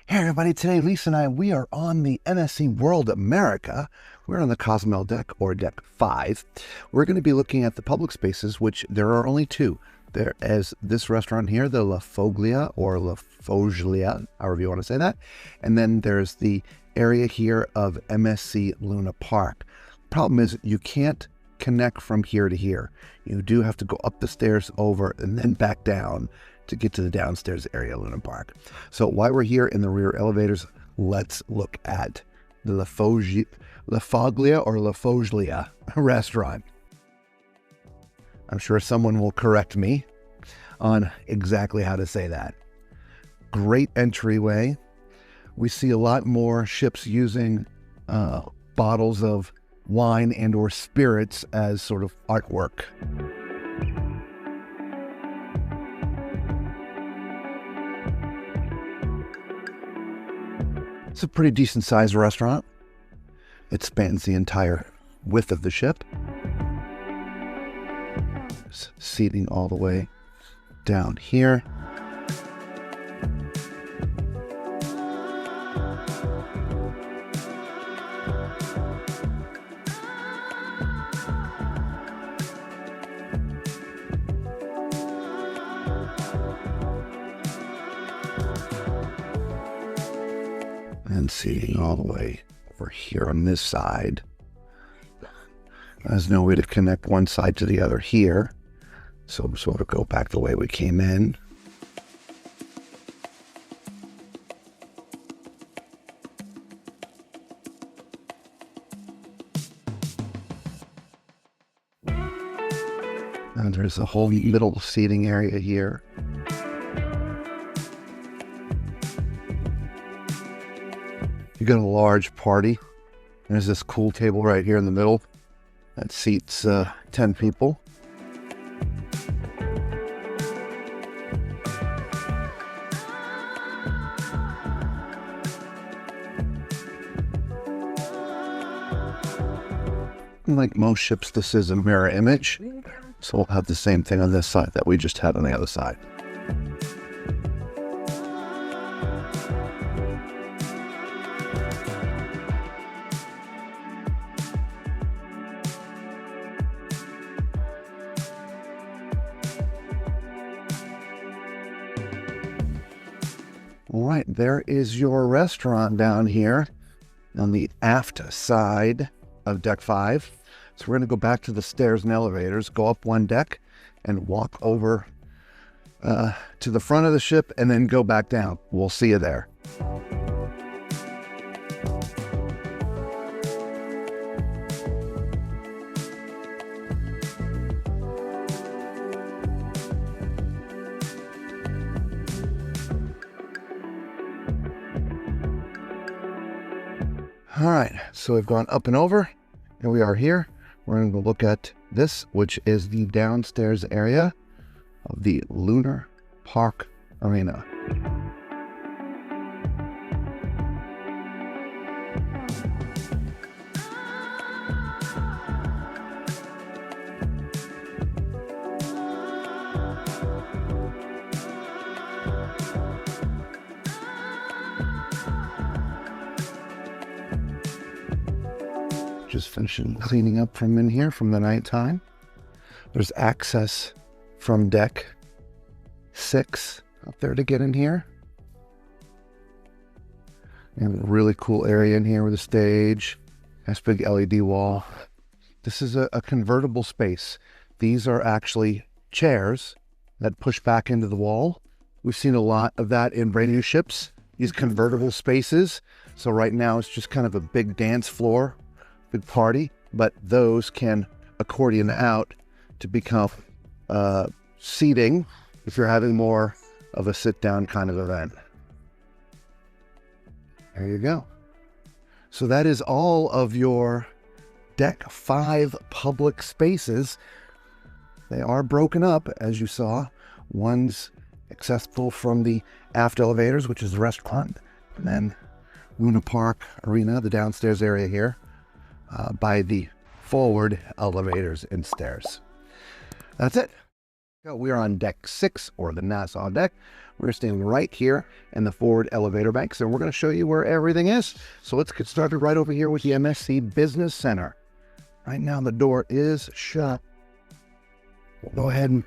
Hey everybody, today Lisa and I, we are on the MSC World America. We're on the Cozumel deck, or deck 5. We're going to be looking at the public spaces, which there are only two. There is this restaurant here, the La Foglia, or La Foglia, however you want to say that. And then there's the area here of MSC Luna Park. Problem is, you can't connect from here to here. You do have to go up the stairs over and then back down to get to the downstairs area, Luna Park. So while we're here in the rear elevators, let's look at the La Foglia or La Foglia restaurant. I'm sure someone will correct me on exactly how to say that. Great entryway. We see a lot more ships using bottles of wine and or spirits as sort of artwork. It's a pretty decent sized restaurant. It spans the entire width of the ship. There's seating all the way down here. And seating all the way over here on this side. There's no way to connect one side to the other here, so we'll sort of go back the way we came in. And there's a whole middle seating area here. You got a large party. There's this cool table right here in the middle that seats 10 people. Like most ships, this is a mirror image, so we'll have the same thing on this side that we just had on the other side. All right, there is your restaurant down here on the aft side of deck 5. So we're going to go back to the stairs and elevators, go up one deck and walk over to the front of the ship and then go back down. We'll see you there. All right, so we've gone up and over, and we are here. We're going to look at this, which is the downstairs area of the Luna Park Arena. Just finishing cleaning up from in here from the nighttime. There's access from deck 6 up there to get in here. And a really cool area in here with a stage. Nice big LED wall. This is a convertible space. These are actually chairs that push back into the wall. We've seen a lot of that in brand new ships, these convertible spaces. So right now it's just kind of a big dance floor, big party, but those can accordion out to become seating if you're having more of a sit-down kind of event. There you go. So that is all of your deck 5 public spaces. They are broken up, as you saw. One's accessible from the aft elevators, which is the restaurant, and then Luna Park Arena, the downstairs area here, by the forward elevators and stairs. That's it. We are on deck 6, or the Nassau deck. We're standing right here in the forward elevator banks, and we're going to show you where everything is. So let's get started right over here with the MSC Business Center. Right now the door is shut. We'll go ahead and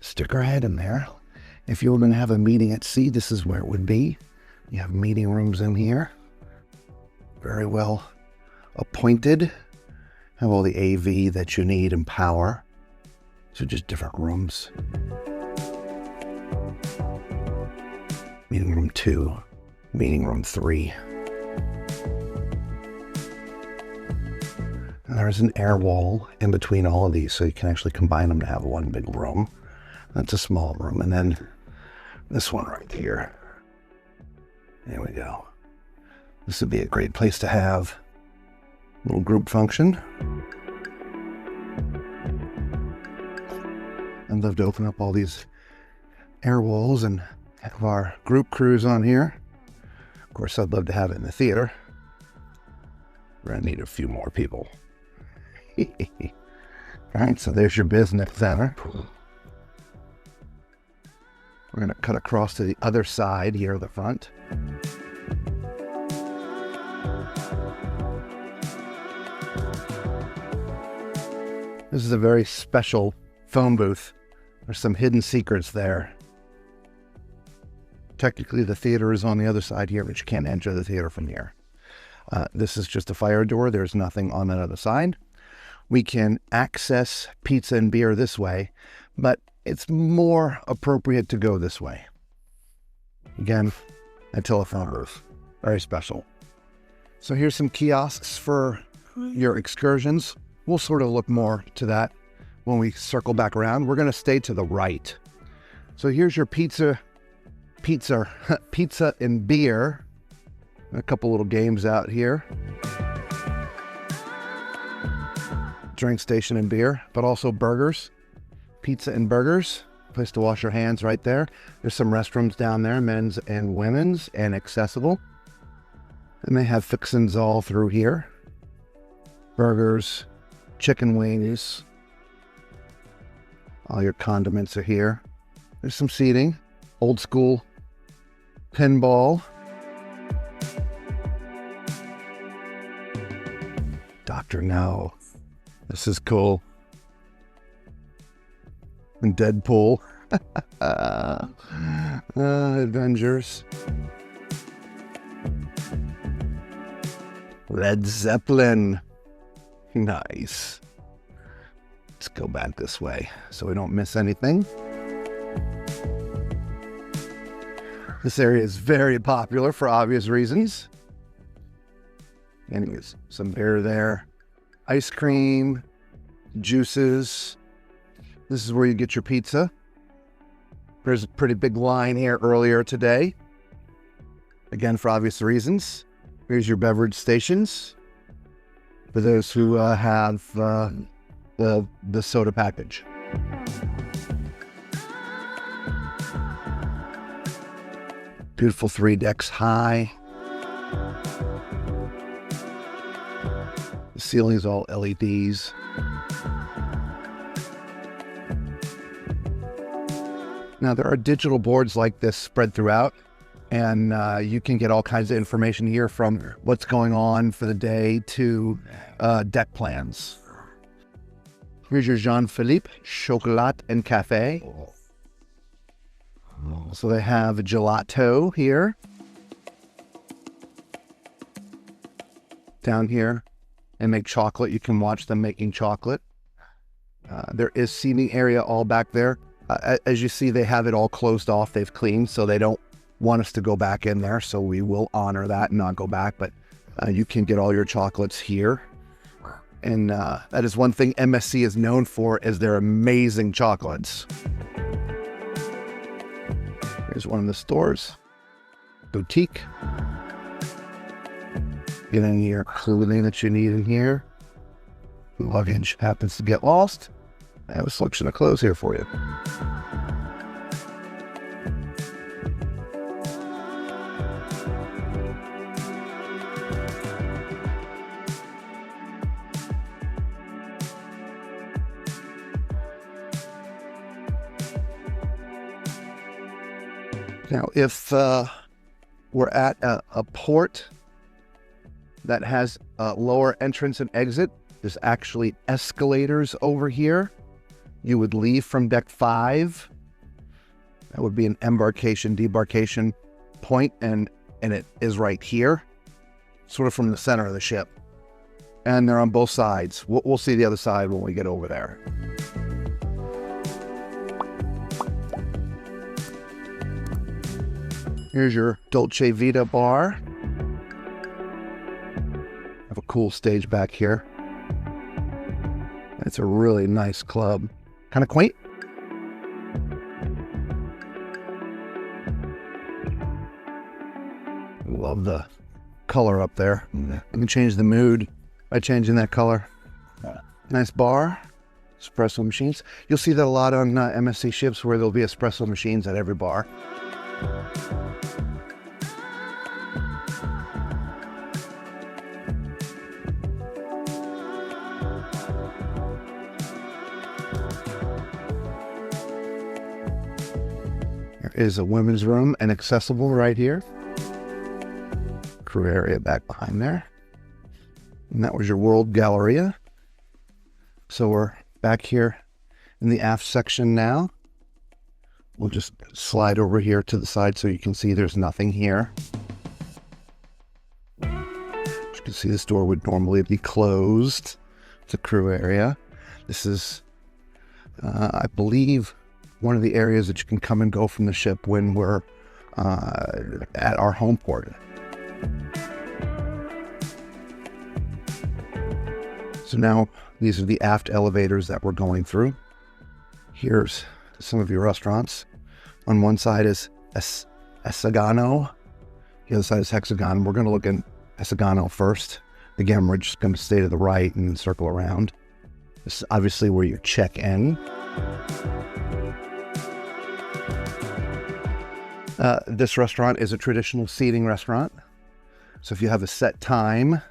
stick our head in there. If you were going to have a meeting at sea, this is where it would be. You have meeting rooms in here. Very well appointed. Have all the AV that you need and power. So just different rooms. Meeting room 2, meeting room 3. And there's an air wall in between all of these, so you can actually combine them to have one big room. That's a small room. And then this one right here. There we go. This would be a great place to have a little group function. I'd love to open up all these air walls and have our group cruise on here. Of course, I'd love to have it in the theater. We're going to need a few more people. All right, so there's your business center. We're going to cut across to the other side here at the front. This is a very special phone booth. There's some hidden secrets there. Technically, the theater is on the other side here, but you can't enter the theater from here. This is just a fire door. There's nothing on that other side. We can access pizza and beer this way, but it's more appropriate to go this way. Again, a telephone booth. Very special. So here's some kiosks for your excursions. We'll sort of look more to that when we circle back around. We're going to stay to the right. So here's your pizza and beer. A couple little games out here. Drink station and beer, but also burgers. Pizza and burgers. Place to wash your hands right there. There's some restrooms down there, men's and women's, and accessible. And they have fixins all through here. Burgers, chicken wings. All your condiments are here. There's some seating. Old school pinball. Dr. No. This is cool. And Deadpool. Avengers. Led Zeppelin. Nice. Let's go back this way so we don't miss anything. This area is very popular for obvious reasons. Anyways, some beer there. Ice cream, juices. This is where you get your pizza. There's a pretty big line here earlier today. Again, for obvious reasons. Here's your beverage stations for those who have the soda package. Beautiful 3 decks high. The ceiling is all LEDs. Now there are digital boards like this spread throughout, and you can get all kinds of information here, from what's going on for the day to deck plans. Here's your Jean-Philippe Chocolat and Cafe. So they have a gelato here. Down here. They make chocolate. You can watch them making chocolate. There is seating area all back there. As you see, they have it all closed off. They've cleaned, so they don't want us to go back in there. So we will honor that and not go back. But you can get all your chocolates here. And that is one thing MSC is known for, is their amazing chocolates. Here's one of the stores. Boutique. Get any of your clothing that you need in here. Luggage happens to get lost. I have a selection of clothes here for you. Now, if we're at a port that has a lower entrance and exit, there's actually escalators over here. You would leave from deck 5. That would be an embarkation, debarkation point, and it is right here, sort of from the center of the ship. And they're on both sides. We'll see the other side when we get over there. Here's your Dolce Vita bar. Have a cool stage back here. It's a really nice club. Kind of quaint. Love the color up there. You can change the mood by changing that color. Nice bar. Espresso machines. You'll see that a lot on MSC ships where there'll be espresso machines at every bar. There is a women's room and accessible right here. Crew area back behind there. And that was your World Galleria. So we're back here in the aft section now. We'll just slide over here to the side so you can see there's nothing here. As you can see, this door would normally be closed. It's a crew area. This is, I believe, one of the areas that you can come and go from the ship when we're at our home port. So now these are the aft elevators that we're going through. Here's some of your restaurants. On one side is Hexagano. The other side is Hexagon. We're going to look at Hexagano first. Again, we're just going to stay to the right and circle around. This is obviously where you check in. This restaurant is a traditional seating restaurant. So if you have a set time,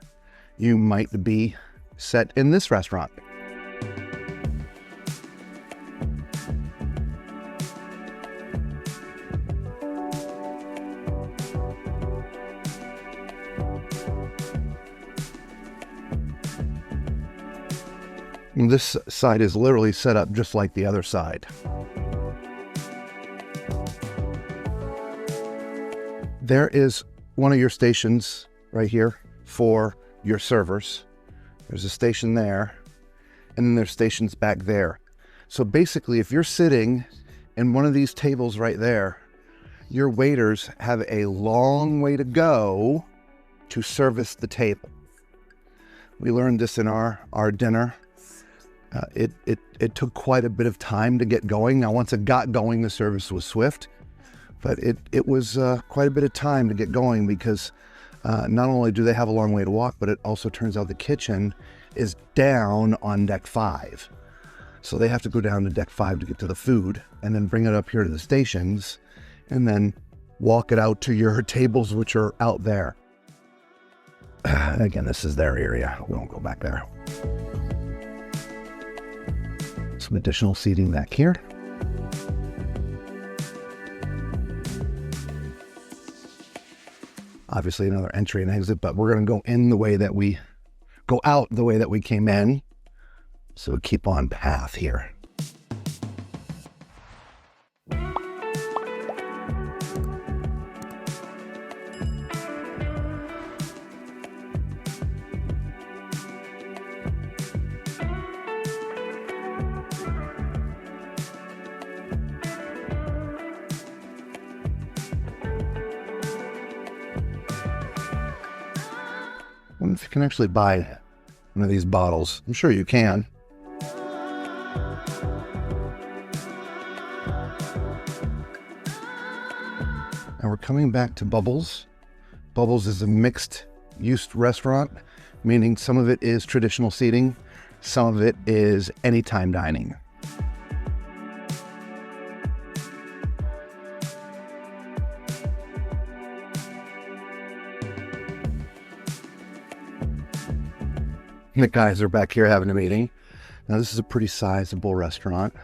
you might be set in this restaurant. And this side is literally set up just like the other side. There is one of your stations right here for your servers. There's a station there, and then there's stations back there. So basically, if you're sitting in one of these tables right there, your waiters have a long way to go to service the table. We learned this in our dinner. It took quite a bit of time to get going. Now, once it got going, the service was swift, but it was quite a bit of time to get going because not only do they have a long way to walk, but it also turns out the kitchen is down on deck 5. So they have to go down to deck 5 to get to the food and then bring it up here to the stations and then walk it out to your tables, which are out there. Again, this is their area. We won't go back there. Some additional seating back here. Obviously another entry and exit, but we're going to go in the way that we go out the way that we came in. So keep on path here. I wonder if you can actually buy one of these bottles. I'm sure you can. And we're coming back to Bubbles. Bubbles is a mixed-use restaurant, meaning some of it is traditional seating, some of it is anytime dining. The guys are back here having a meeting. Now this is a pretty sizable restaurant.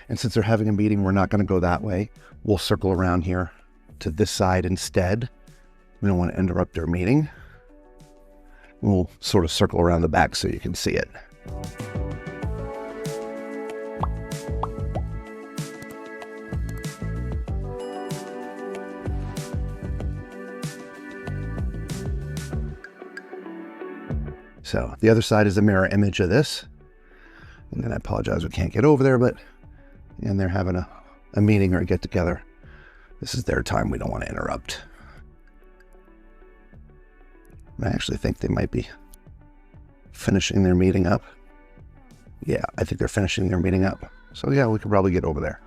And since they're having a meeting, we're not going to go that way. We'll circle around here to this side instead. We don't want to interrupt their meeting. We'll sort of circle around the back so you can see it. So the other side is a mirror image of this. And then I apologize, we can't get over there, and they're having a meeting or a get together. This is their time. We don't want to interrupt. I actually think they might be finishing their meeting up. Yeah, I think they're finishing their meeting up. So yeah, we could probably get over there.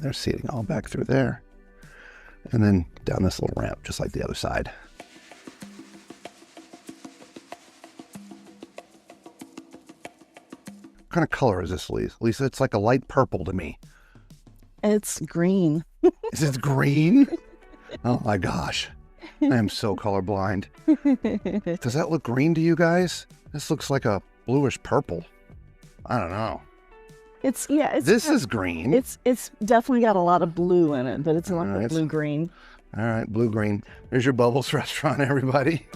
They're seating all back through there, and then down this little ramp, just like the other side. What kind of color is this, Lisa? It's like a light purple to me. It's green. Is it green? Oh my gosh. I am so colorblind. Does that look green to you guys? This looks like a bluish purple. I don't know. This is green. It's definitely got a lot of blue in it, but it's not like blue-green. All right, blue-green. There's your Bubbles restaurant, everybody.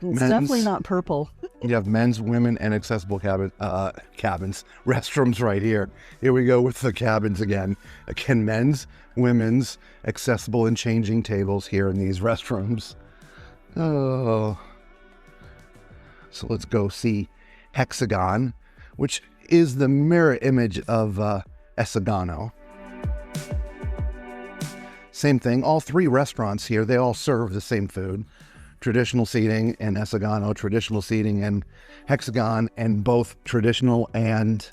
It's definitely not purple. You have men's, women, and accessible restrooms right here. Here we go with the cabins again. Again, men's, women's, accessible and changing tables here in these restrooms. Oh. So let's go see Hexagon, which is the mirror image of Esagano. Same thing, all three restaurants here, they all serve the same food. Traditional seating and Esagano, traditional seating and Hexagon, and both traditional and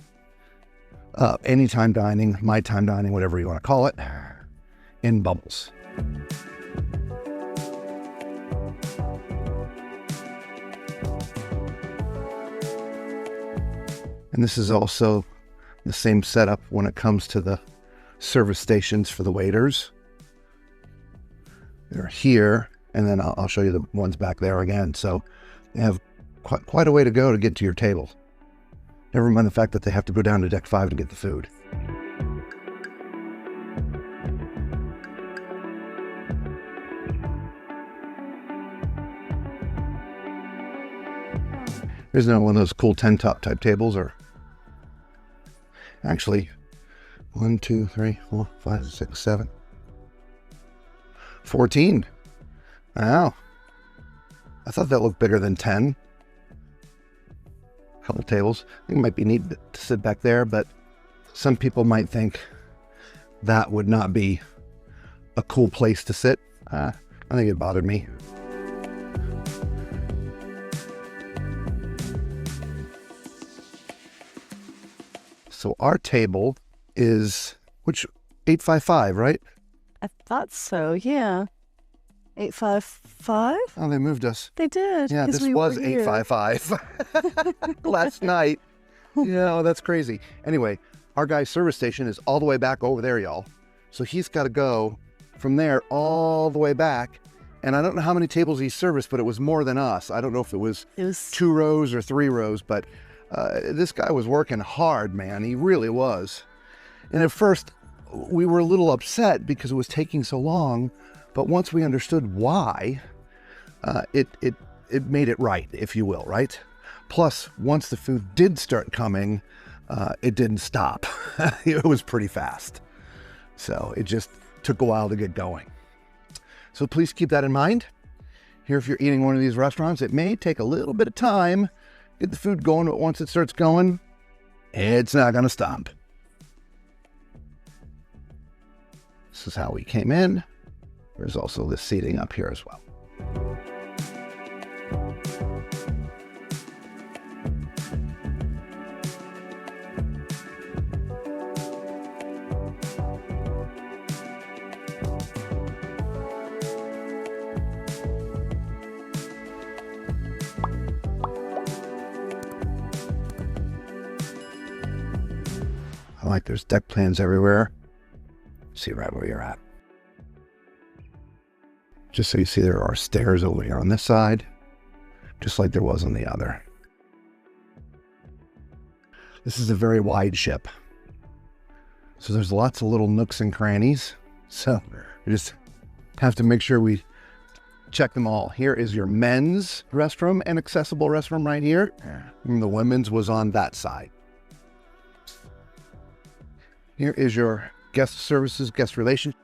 anytime dining, my time dining, whatever you want to call it, in Bubbles. And this is also the same setup when it comes to the service stations for the waiters. They're here, and then I'll show you the ones back there again. So they have quite a way to go to get to your table. Never mind the fact that they have to go down to deck 5 to get the food. There's not one of those cool 10-top type tables, or actually 1, 2, 3, 4, 5, 6, 7, 14. Wow. I thought that looked bigger than 10. A couple tables. I think it might be neat to sit back there, but some people might think that would not be a cool place to sit. I think it bothered me. So our table is, 855, right? I thought so, yeah. 855? Oh, they moved us. They did. Yeah, this was 855 last night. Yeah, that's crazy. Anyway, our guy's service station is all the way back over there, y'all. So he's got to go from there all the way back. And I don't know how many tables he serviced, but it was more than us. I don't know if it was 2 rows or 3 rows, but this guy was working hard, man. He really was. And at first, we were a little upset because it was taking so long. But once we understood why, it made it right, if you will, right? Plus, once the food did start coming, it didn't stop. It was pretty fast. So it just took a while to get going. So please keep that in mind. Here, if you're eating one of these restaurants, it may take a little bit of time, get the food going, but once it starts going, it's not going to stop. This is how we came in. There's also this seating up here as well. Like there's deck plans everywhere. See right where you're at. Just so you see, there are stairs over here on this side, just like there was on the other. This is a very wide ship, so there's lots of little nooks and crannies. So we just have to make sure we check them all. Here is your men's restroom and accessible restroom right here. And the women's was on that side. Here is your guest services, guest relations.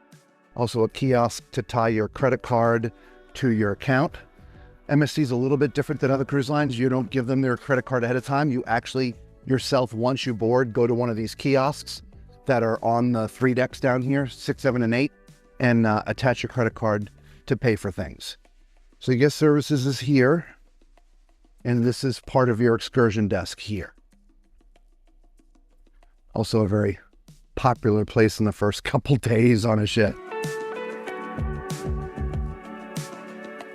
Also a kiosk to tie your credit card to your account. MSC is a little bit different than other cruise lines. You don't give them their credit card ahead of time. You actually yourself, once you board, go to one of these kiosks that are on the 3 decks down here, 6, 7, and 8, and attach your credit card to pay for things. So guest services is here, and this is part of your excursion desk here. Also a very popular place in the first couple days on a ship.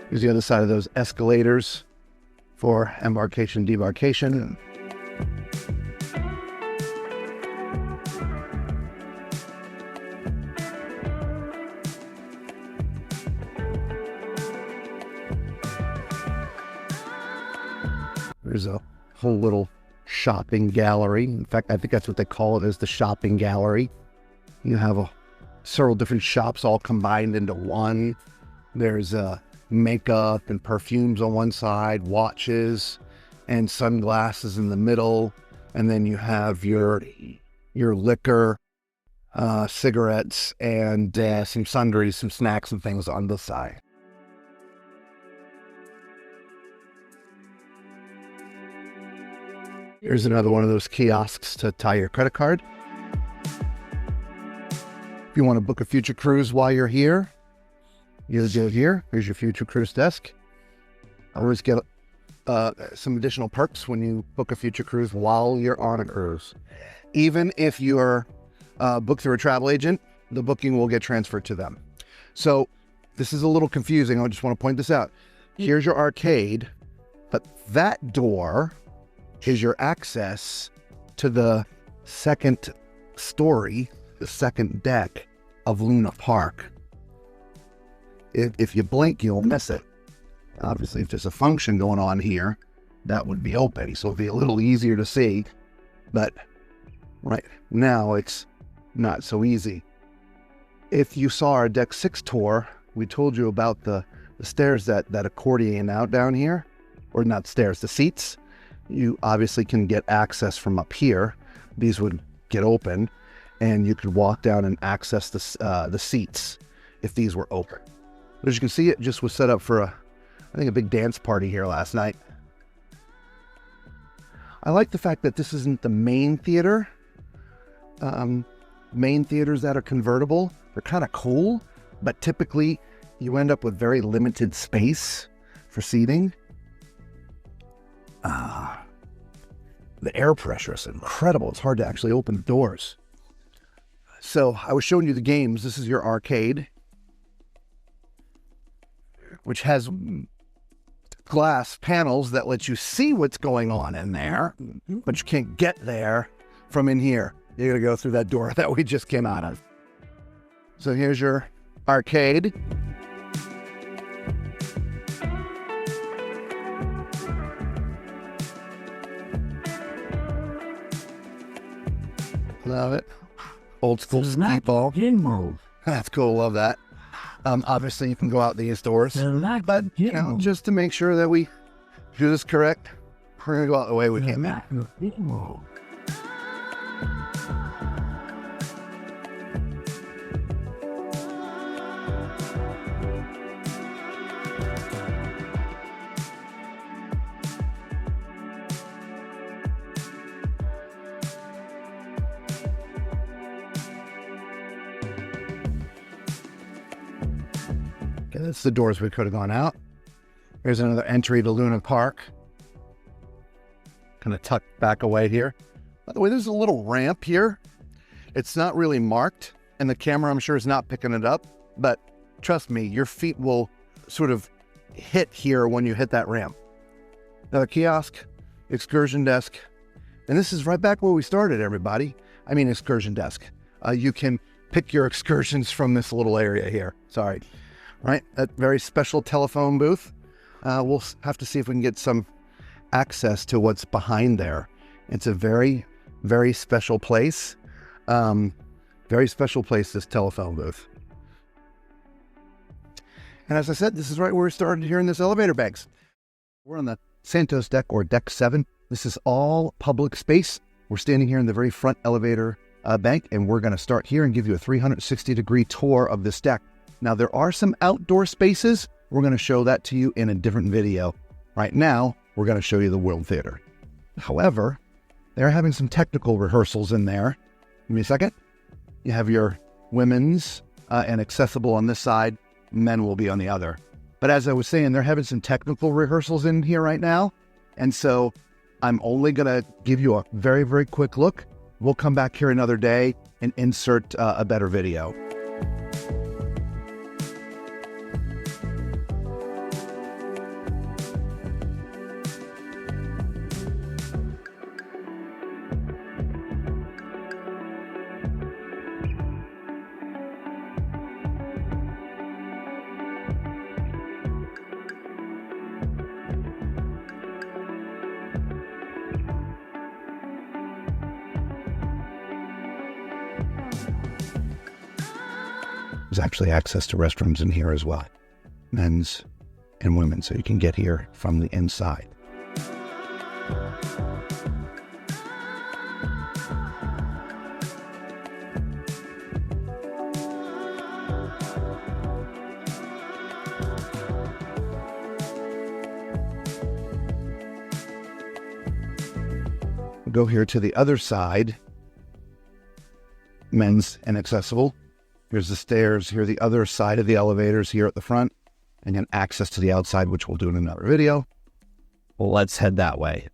Here's the other side of those escalators for embarkation, debarkation. There's a whole little shopping gallery. In fact, I think that's what they call it, is the shopping gallery. You have several different shops all combined into one. There's makeup and perfumes on one side, watches and sunglasses in the middle, and then you have your liquor, cigarettes, and some sundries, some snacks and things on the side. Here's another one of those kiosks to tie your credit card. If you want to book a future cruise while you're here, you go here. Here's your future cruise desk. Always get some additional perks when you book a future cruise while you're on a cruise. Even if you're booked through a travel agent, the booking will get transferred to them. So this is a little confusing. I just want to point this out. Here's your arcade, but that door is your access to the second story, the second deck of Luna Park. If you blink, you'll miss it. Obviously, if there's a function going on here, that would be open, so it'd be a little easier to see, but right now it's not so easy. If you saw our Deck 6 tour, we told you about the stairs that accordion out down here, or not stairs, the seats. You obviously can get access from up here. These would get open, and you could walk down and access the seats if these were open. As you can see, it just was set up for I think a big dance party here last night. I like the fact that this isn't the main theater. Main theaters that are convertible, they're kind of cool, but typically you end up with very limited space for seating. The air pressure is incredible. It's hard to actually open the doors. So I was showing you the games. This is your arcade, which has glass panels that let you see what's going on in there, but you can't get there from in here. You're gonna go through that door that we just came out of. So here's your arcade. Love it. Old school ball. That's cool. Love that. Obviously, you can go out these doors, but you know, just to make sure that we do this correct, we're gonna go out the way we came in. Okay, that's the doors we could have gone out. Here's another entry to Luna Park. Kind of tucked back away here. By the way, there's a little ramp here. It's not really marked, and the camera, I'm sure, is not picking it up, but trust me, your feet will sort of hit here when you hit that ramp. Another kiosk, excursion desk, and this is right back where we started, everybody. excursion desk. You can pick your excursions from this little area here. Sorry. Right, that very special telephone booth. We'll have to see if we can get some access to what's behind there. It's a very, very special place. Very special place, this telephone booth. And as I said, this is right where we started here in this elevator banks. We're on the Santos deck, or deck 7. This is all public space. We're standing here in the very front elevator bank, and we're going to start here and give you a 360-degree tour of this deck. Now, there are some outdoor spaces. We're going to show that to you in a different video. Right now, we're going to show you the World Theater. However, they're having some technical rehearsals in there. Give me a second. You have your women's and accessible on this side. Men will be on the other. But as I was saying, they're having some technical rehearsals in here right now. And so I'm only going to give you a very, very quick look. We'll come back here another day and insert a better video. There's actually access to restrooms in here as well, men's and women's, so you can get here from the inside. We'll go here to the other side, men's and accessible. Here's the stairs. Here the other side of the elevators here at the front. And then access to the outside, which we'll do in another video. Well, let's head that way.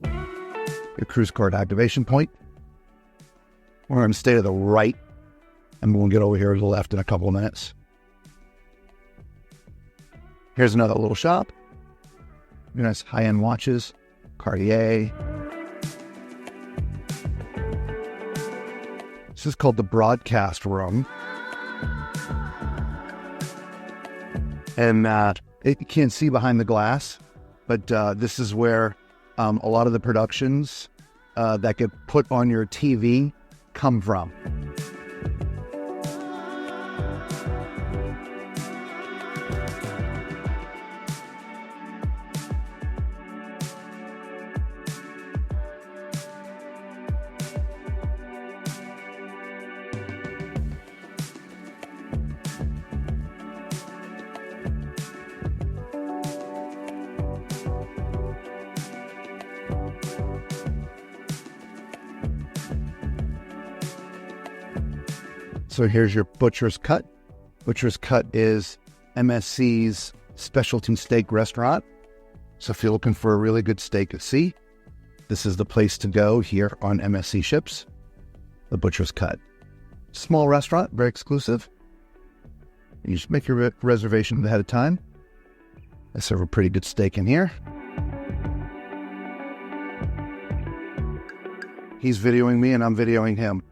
Your cruise card activation point. We're going to stay to the right. And we'll get over here to the left in a couple of minutes. Here's another little shop. Nice high-end watches. Cartier. This is called the broadcast room. And you can't see behind the glass, but this is where a lot of the productions that get put on your TV come from. So here's your Butcher's Cut. Butcher's Cut is MSC's specialty steak restaurant. So if you're looking for a really good steak at sea, this is the place to go here on MSC ships. The Butcher's Cut. Small restaurant, very exclusive. You just make your reservation ahead of time. They serve a pretty good steak in here. He's videoing me and I'm videoing him.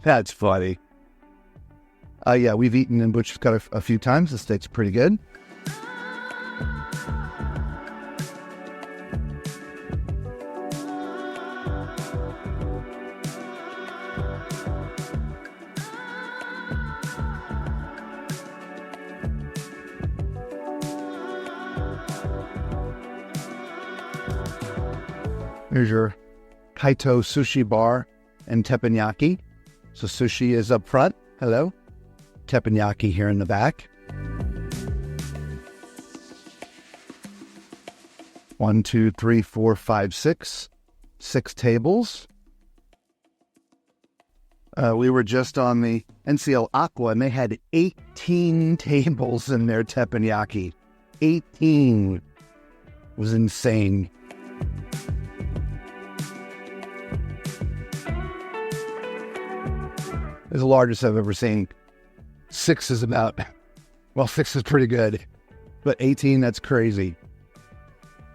That's funny. Yeah, we've eaten in Butcher's Cut a few times. The steak's pretty good. Here's your Kaito Sushi Bar and teppanyaki. So sushi is up front. Hello. Teppanyaki here in the back. 1, 2, 3, 4, 5, 6. 6 tables. We were just on the NCL Aqua, and they had 18 tables in their teppanyaki. 18. It was insane. It's the largest I've ever seen. 6 is about, well, 6 is pretty good. But 18, that's crazy.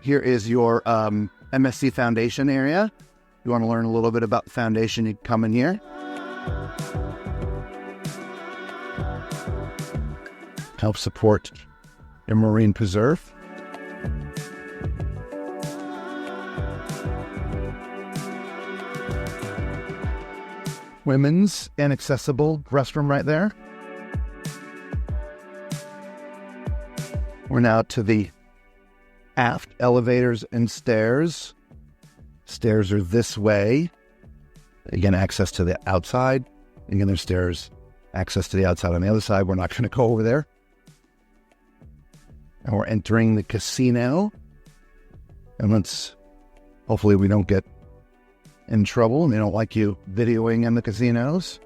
Here is your MSC Foundation area. You want to learn a little bit about the foundation, you come in here. Help support your marine preserve. Women's and accessible restroom right there. We're now to the aft elevators and stairs. Stairs are this way. Again, access to the outside. Again, there's stairs, access to the outside on the other side. We're not going to go over there. And we're entering the casino. And hopefully we don't get in trouble and they don't like you videoing in the casinos.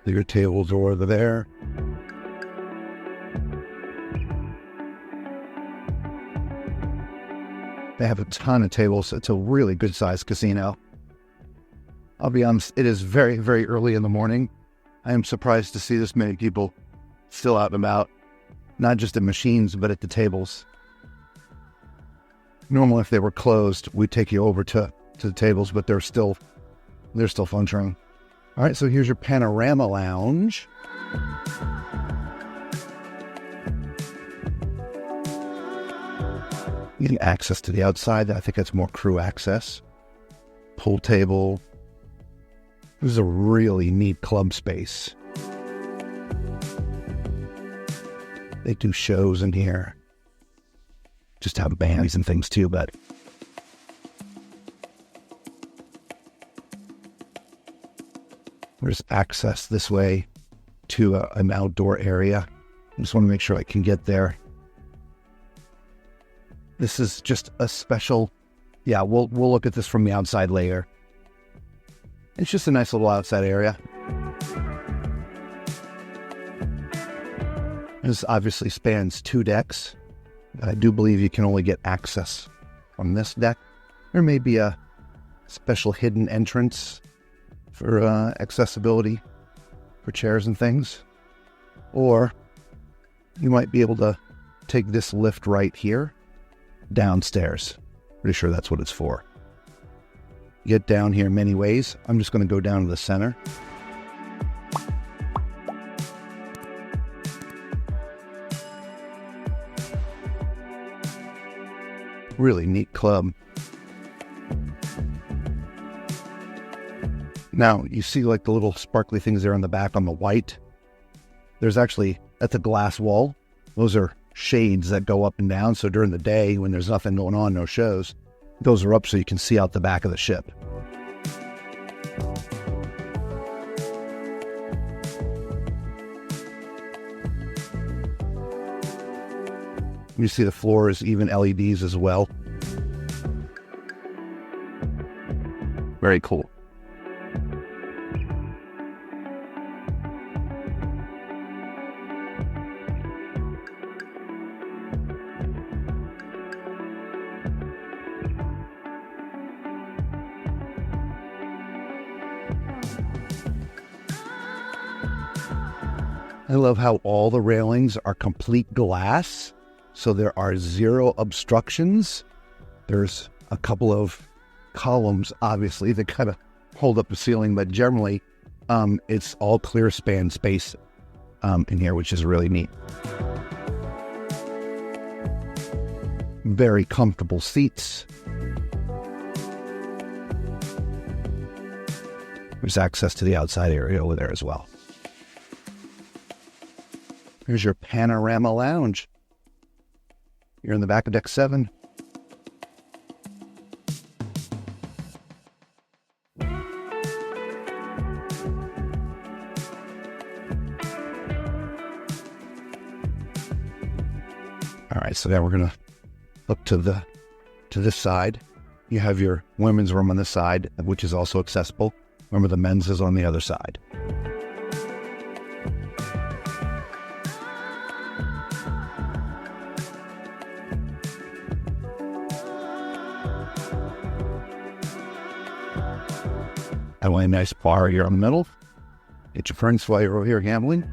Your tables are over there. They have a ton of tables. It's a really good sized casino. I'll be honest, it is very, very early in the morning. I am surprised to see this many people still out and about, not just at machines, but at the tables. Normally, if they were closed, we'd take you over to the tables, but they're still functioning. All right, so here's your panorama lounge. Getting access to the outside. I think that's more crew access. Pool table. This is a really neat club space. They do shows in here. Just have bands and things too, but there's access this way to an outdoor area. I just want to make sure I can get there. This is just a special, we'll look at this from the outside layer. It's just a nice little outside area. This obviously spans 2 decks. I do believe you can only get access from this deck. There may be a special hidden entrance for accessibility for chairs and things. Or you might be able to take this lift right here downstairs. Pretty sure that's what it's for. Get down here many ways. I'm just going to go down to the center. Really neat club. Now, you see like the little sparkly things there on the back on the white. There's actually, that's a glass wall. Those are shades that go up and down. So during the day, when there's nothing going on, no shows, those are up so you can see out the back of the ship. You see the floor is even LEDs as well. Very cool. I love how all the railings are complete glass, so there are 0 obstructions. There's a couple of columns, obviously, that kind of hold up the ceiling, but generally, it's all clear span space in here, which is really neat. Very comfortable seats. There's access to the outside area over there as well. Here's your panorama lounge. You're in the back of deck 7. All right, so now we're gonna look to this side. You have your women's room on this side, which is also accessible. Remember, the men's is on the other side. And a nice bar here in the middle. Get your friends while you're over here gambling.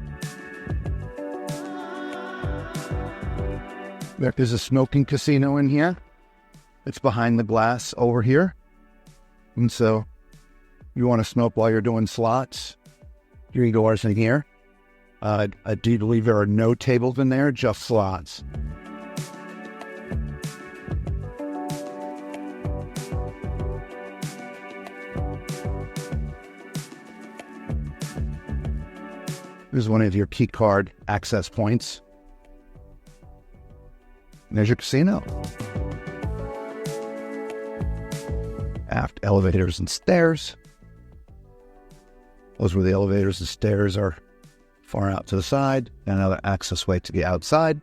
There is a smoking casino in here. It's behind the glass over here. And so you want to smoke while you're doing slots. You can go in here. I do believe there are no tables in there, just slots. Here's one of your key card access points. And there's your casino. Aft elevators and stairs. Those where the elevators and stairs are far out to the side. Another access way to get outside.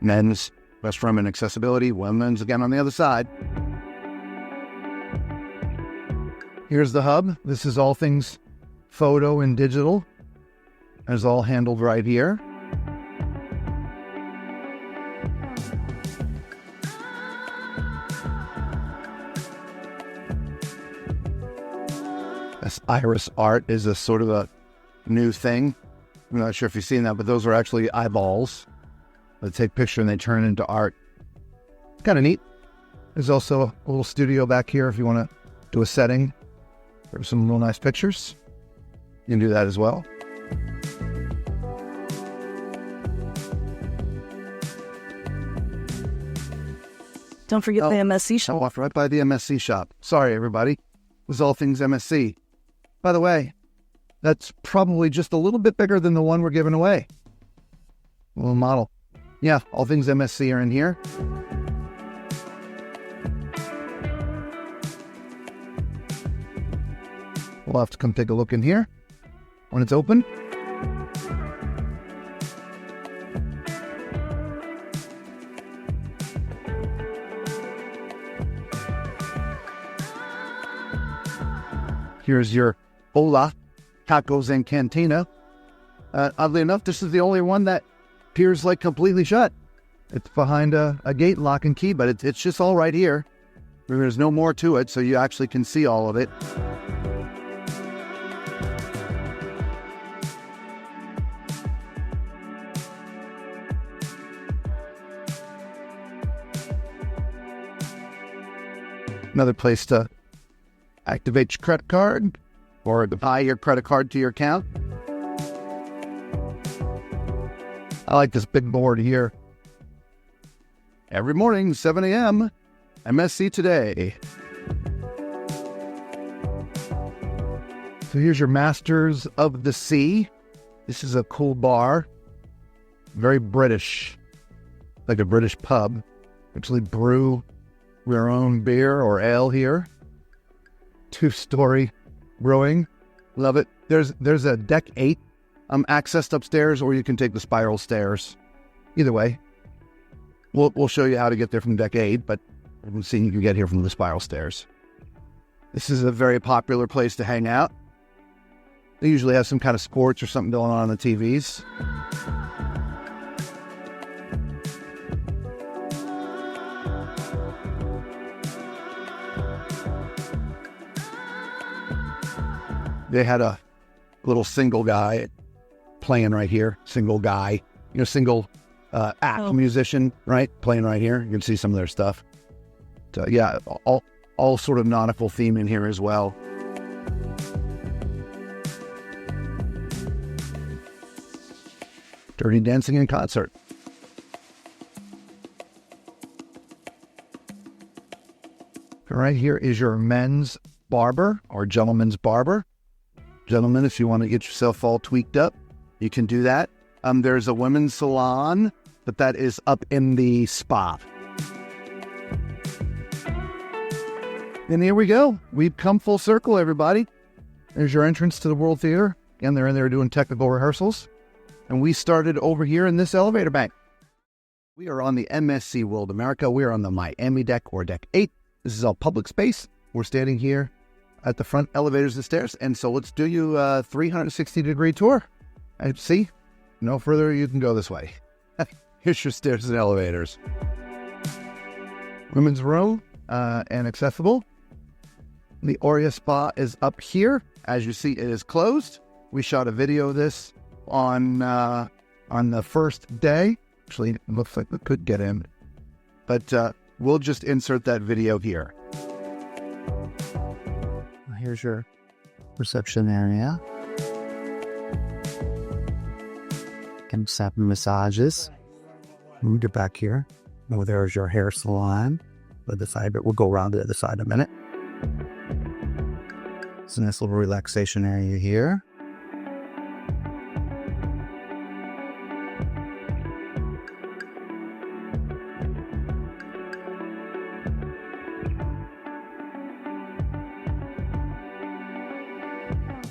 Men's restroom and accessibility. Women's again on the other side. Here's the hub. This is all things photo and digital. It's all handled right here. This iris art is a sort of a new thing. I'm not sure if you've seen that, but those are actually eyeballs. They take a picture and they turn it into art. It's kind of neat. There's also a little studio back here if you want to do a setting for some real nice pictures. You can do that as well. Don't forget the MSC shop. I walked right by the MSC shop. Sorry, everybody. It was all things MSC. By the way, that's probably just a little bit bigger than the one we're giving away. A little model. Yeah, all things MSC are in here. We'll have to come take a look in here when it's open. Here's your Hola Tacos and Cantina. Oddly enough, this is the only one that appears like completely shut. It's behind a gate, lock and key, but it's just all right here. There's no more to it, so you actually can see all of it. Another place to activate your credit card or to tie your credit card to your account. I like this big board here. Every morning, 7 a.m., MSC Today. So here's your Masters of the Sea. This is a cool bar. Very British. Like a British pub. Actually brew our own beer or ale here. 2-story brewing. Love it. There's a deck 8 accessed upstairs, or you can take the spiral stairs. Either way. We'll show you how to get there from deck 8, but we'll see you can get here from the spiral stairs. This is a very popular place to hang out. They usually have some kind of sports or something going on the TVs. They had a little single guy playing right here. Single guy, single act musician, right? Playing right here. You can see some of their stuff. So, yeah, all sort of nautical theme in here as well. Dirty Dancing in concert. Right here is your men's barber or gentleman's barber. Gentlemen, if you want to get yourself all tweaked up, you can do that. There's a women's salon, but that is up in the spa. And here we go. We've come full circle, everybody. There's your entrance to the World Theater. Again, they're in there doing technical rehearsals. And we started over here in this elevator bank. We are on the MSC World America. We are on the Miami deck or deck 8. This is all public space. We're standing here at the front elevators and stairs. And so let's do you a 360-degree tour. See, no further, you can go this way. Here's your stairs and elevators. Women's room and accessible. The Oria Spa is up here. As you see, it is closed. We shot a video of this on the first day. Actually, it looks like we could get in, but we'll just insert that video here. Here's your reception area. Can have massages. We'll get back here. Oh, there's your hair salon. The other side, but we'll go around to the other side in a minute. It's a nice little relaxation area here.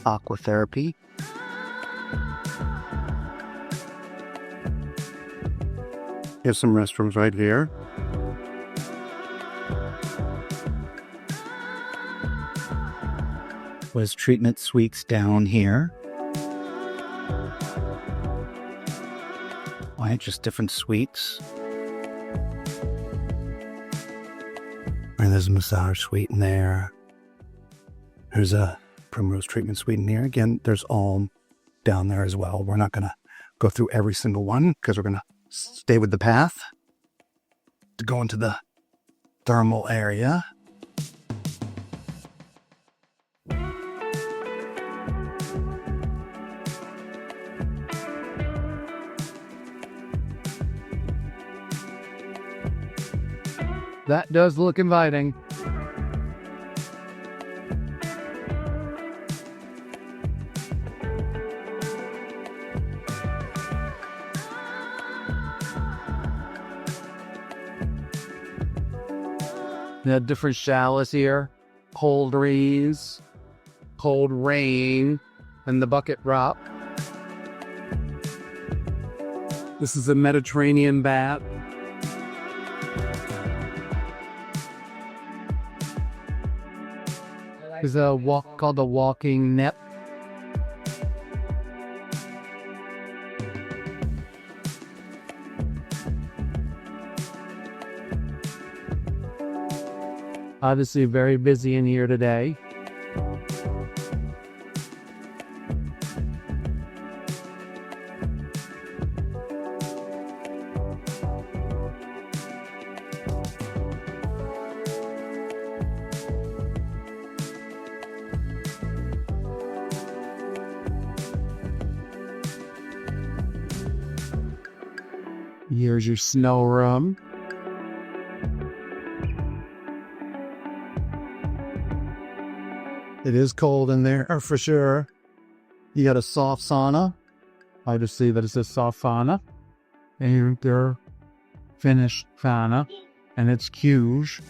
Aqua therapy. Here's some restrooms right here. Was treatment suites down here. Why, just different suites. And there's a massage suite in there. There's a Primrose treatment suite in here. Again, there's all down there as well. We're not going to go through every single one because we're going to stay with the path to go into the thermal area. That does look inviting. They have different showers here. Cold breeze, cold rain, and the bucket drop. This is a Mediterranean bath. There's a walk called the walking net. Obviously very busy in here today. Here's your snow room. It is cold in there for sure. You got a soft sauna. I just see that it says soft sauna. And their finished sauna. And it's huge.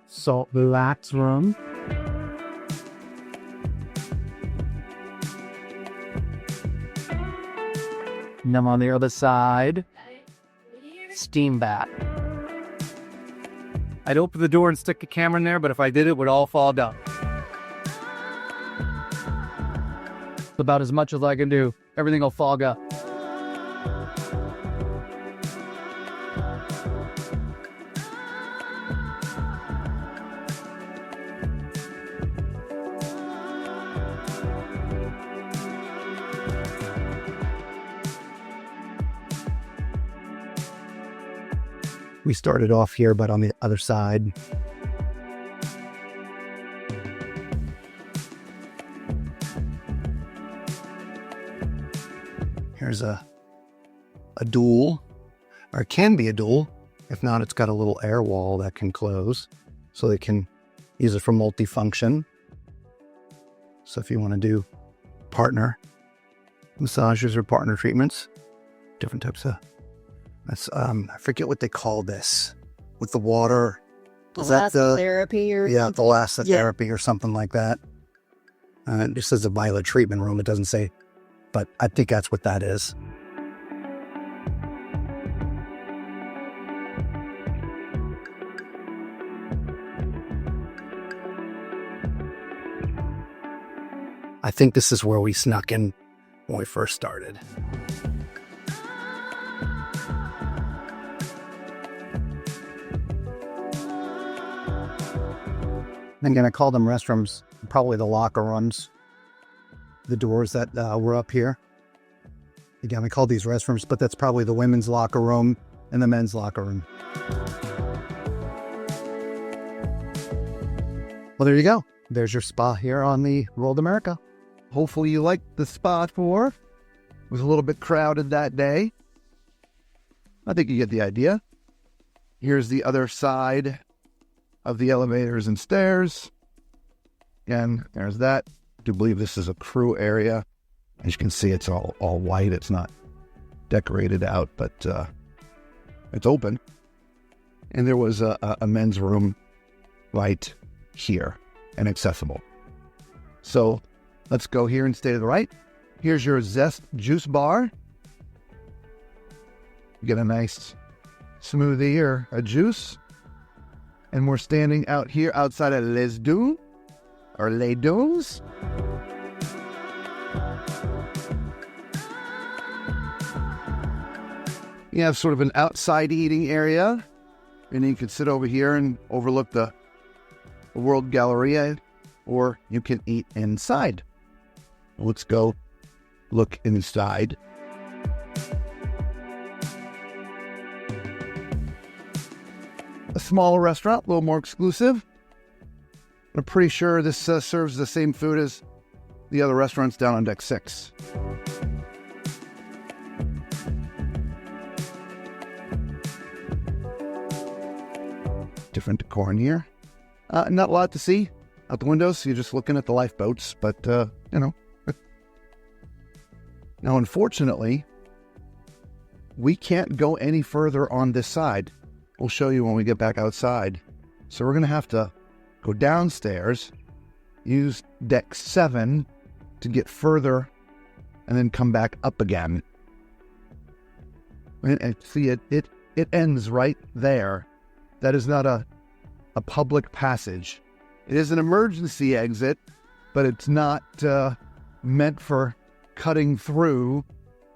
So relax room. And then on the other side, steam bath. I'd open the door and stick the camera in there, but if I did, it would all fall down. It's about as much as I can do. Everything will fog up. We started off here, but on the other side. Here's a dual, or it can be a dual. If not, it's got a little air wall that can close, so they can Use it for multifunction. So if you want to do partner massages or partner treatments, different types of, that's, I forget what they call this with the water. Is that the therapy or yeah, the last therapy or something like that. It just says a violet treatment room. It doesn't say, but I think that's what that is. I think this is where we snuck in when we first started. Again, I call them restrooms, probably the locker rooms, the doors that were up here. Again, we call these restrooms, but that's probably the women's locker room and the men's locker room. Well, there you go. There's your spa here on the World America. Hopefully you liked the spa tour. It was a little bit crowded that day. I think you get the idea. Here's the other side of the elevators and stairs. Again, there's that. I do believe this is a crew area. As you can see, it's all white. It's not decorated out, but it's open. And there was a men's room right here and accessible. So let's go here and stay to the right. Here's your Zest juice bar. You get a nice smoothie or a juice. And we're standing out here outside of Les Dunes, or Les Dunes. You have sort of an outside eating area, and you can sit over here and overlook the World Galleria, or you can eat inside. Let's go look inside. A smaller restaurant, a little more exclusive. I'm pretty sure this serves the same food as the other restaurants down on deck 6. Different decor in here. Not a lot to see out the windows, so you're just looking at the lifeboats, but, you know. Now, unfortunately, we can't go any further on this side. We'll show you when we get back outside. So we're going to have to go downstairs, use deck 7 to get further, and then come back up again. And see, it ends right there. That is not a public passage. It is an emergency exit, but it's not meant for cutting through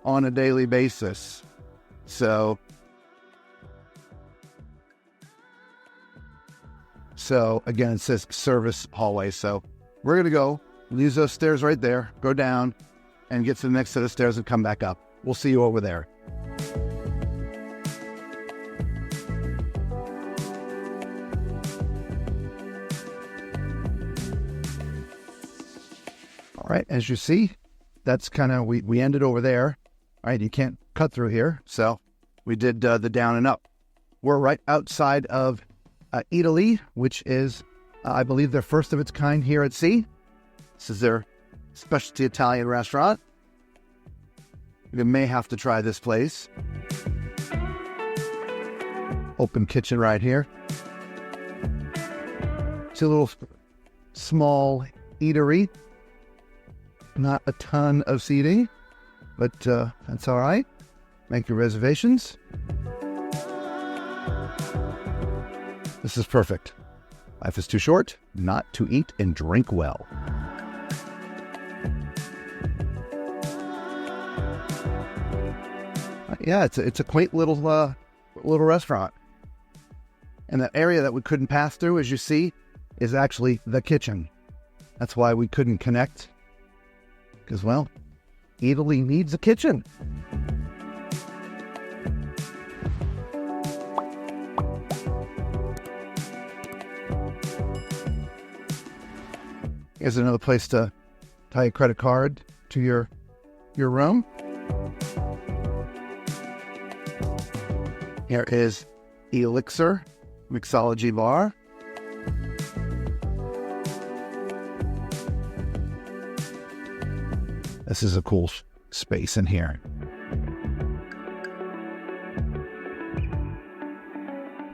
on a daily basis. So again, it says service hallway. So we're going to go use those stairs right there, go down and get to the next set of stairs and come back up. We'll see you over there. All right, as you see, that's kind of, we ended over there. All right, you can't cut through here. So we did the down and up. We're right outside of Italy, which is, I believe, their first of its kind here at sea. This is their specialty Italian restaurant. You may have to try this place. Open kitchen right here. It's a little small eatery. Not a ton of seating, but that's all right. Make your reservations. This is perfect. Life is too short not to eat and drink well. Yeah, it's a quaint little restaurant. And that area that we couldn't pass through, as you see, is actually the kitchen. That's why we couldn't connect. Because, well, Italy needs a kitchen. Here's another place to tie a credit card to your room. Here is Elixir Mixology Bar. This is a cool space in here.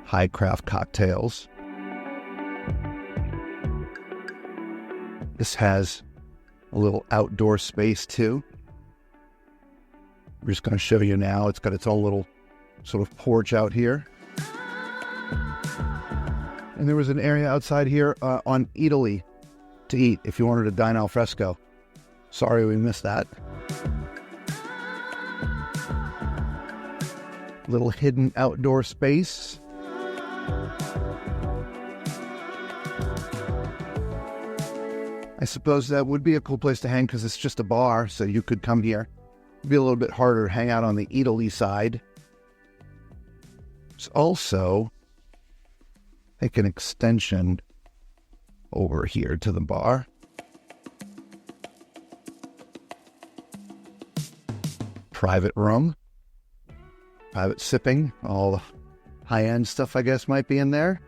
High craft cocktails. This has a little outdoor space too. We're just going to show you now. It's got its own little sort of porch out here. And there was an area outside here on Italy to eat if you wanted to dine al fresco. Sorry we missed that. Little hidden outdoor space. I suppose that would be a cool place to hang because it's just a bar, so you could come here. It'd be a little bit harder to hang out on the Italy side. There's also, I think, an extension over here to the bar. Private room. Private sipping. All the high-end stuff, I guess, might be in there.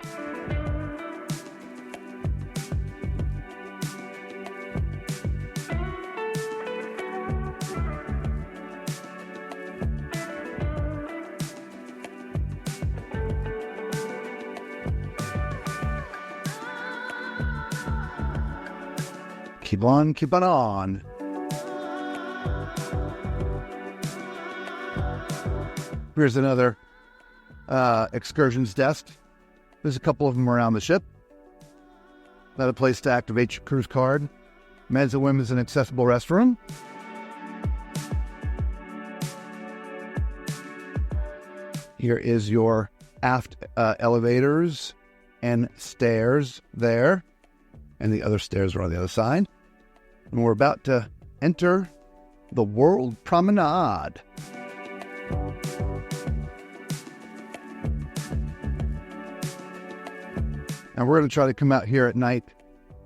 Keep on. Here's another excursions desk. There's a couple of them around the ship. Another place to activate your cruise card. Men's and women's and accessible restroom. Here is your aft elevators and stairs there. And the other stairs are on the other side. And we're about to enter the World Promenade. And we're going to try to come out here at night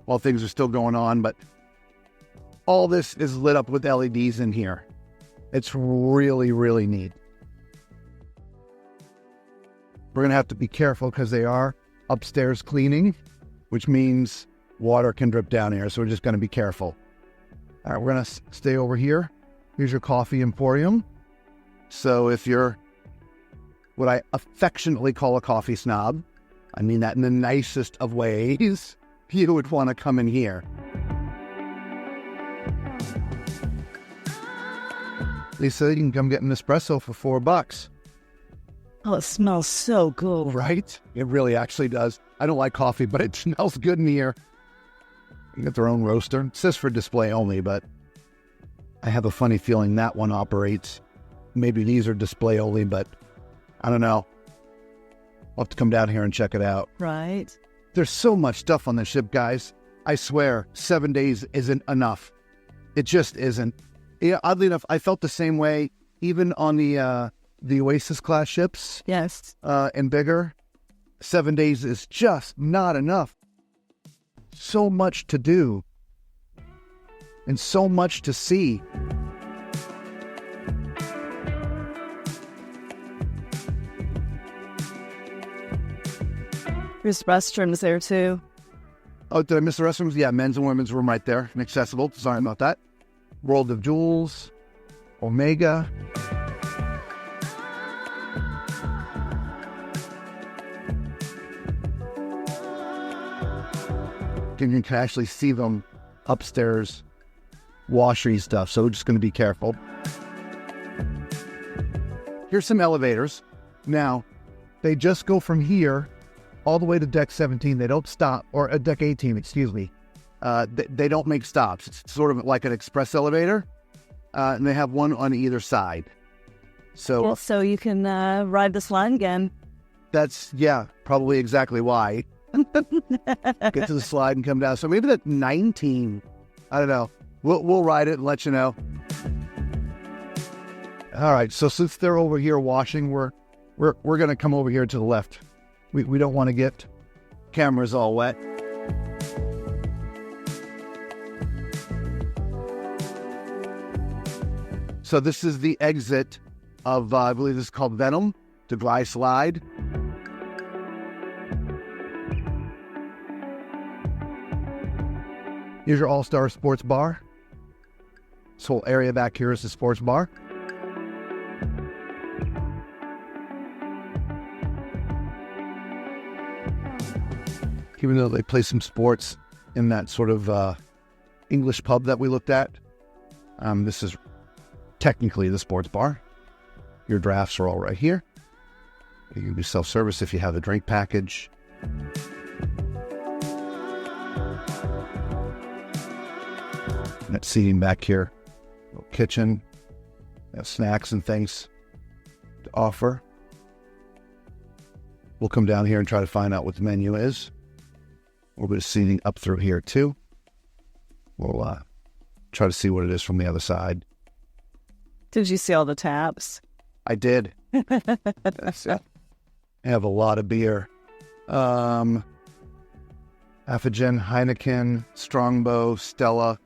while things are still going on, but all this is lit up with LEDs in here. It's really, really neat. We're going to have to be careful because they are upstairs cleaning, which means water can drip down here, so we're just going to be careful. All right, we're going to stay over here. Here's your coffee emporium. So if you're what I affectionately call a coffee snob, I mean that in the nicest of ways, you would want to come in here. Lisa, you can come get an espresso for $4. Oh, it smells so good. Right? It really actually does. I don't like coffee, but it smells good in here. You get their own roaster. It says for display only, but I have a funny feeling that one operates. Maybe these are display only, but I don't know. I'll have to come down here and check it out. Right. There's so much stuff on the ship, guys. I swear, 7 days isn't enough. It just isn't. Yeah, oddly enough, I felt the same way even on the Oasis class ships. Yes. And bigger. 7 days is just not enough. So much to do. And so much to see. There's restrooms there too. Oh, did I miss the restrooms? Yeah, men's and women's room right there and accessible. Sorry about that. World of Jewels. Omega. You can actually see them upstairs washery stuff, so we're just going to be careful. Here's some elevators. Now, they just go from here all the way to deck 17. They don't stop, or deck 18, excuse me. They don't make stops. It's sort of like an express elevator, and they have one on either side. So, well, so you can ride this line again. That's, yeah, probably exactly why. Get to the slide and come down. So maybe that's 19. I don't know. We'll ride it and let you know. All right. So since they're over here washing, we're going to come over here to the left. We don't want to get cameras all wet. So this is the exit of, I believe this is called Venom, to Dry Slide. Here's your All-Star Sports Bar. This whole area back here is the sports bar. Even though they play some sports in that sort of English pub that we looked at, this is technically the sports bar. Your drafts are all right here. You can do self-service if you have the drink package. That seating back here, little kitchen, snacks and things to offer. We'll come down here and try to find out what the menu is. A little bit of seating up through here too. We'll try to see what it is from the other side. Did you see all the taps? I did. That's it. I have a lot of beer. Affigen, Heineken, Strongbow, Stella,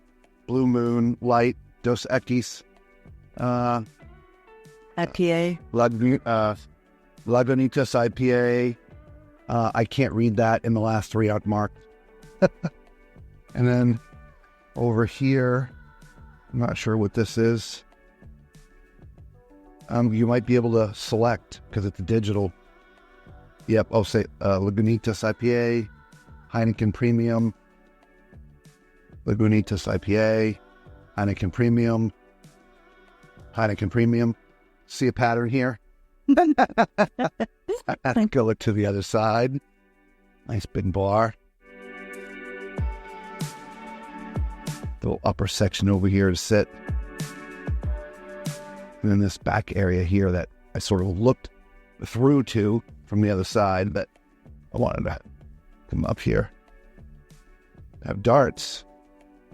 Blue Moon, Light, Dos Equis, IPA. Lagunitas IPA. I can't read that in the last 3 out marked. And then over here, I'm not sure what this is. You might be able to select because it's digital. Yep, I'll say Lagunitas IPA, Heineken Premium, Lagunitas IPA, Heineken Premium, Heineken Premium. See a pattern here? I go look to the other side. Nice big bar. The little upper section over here to sit. And then this back area here that I sort of looked through to from the other side, but I wanted to come up here. Have darts.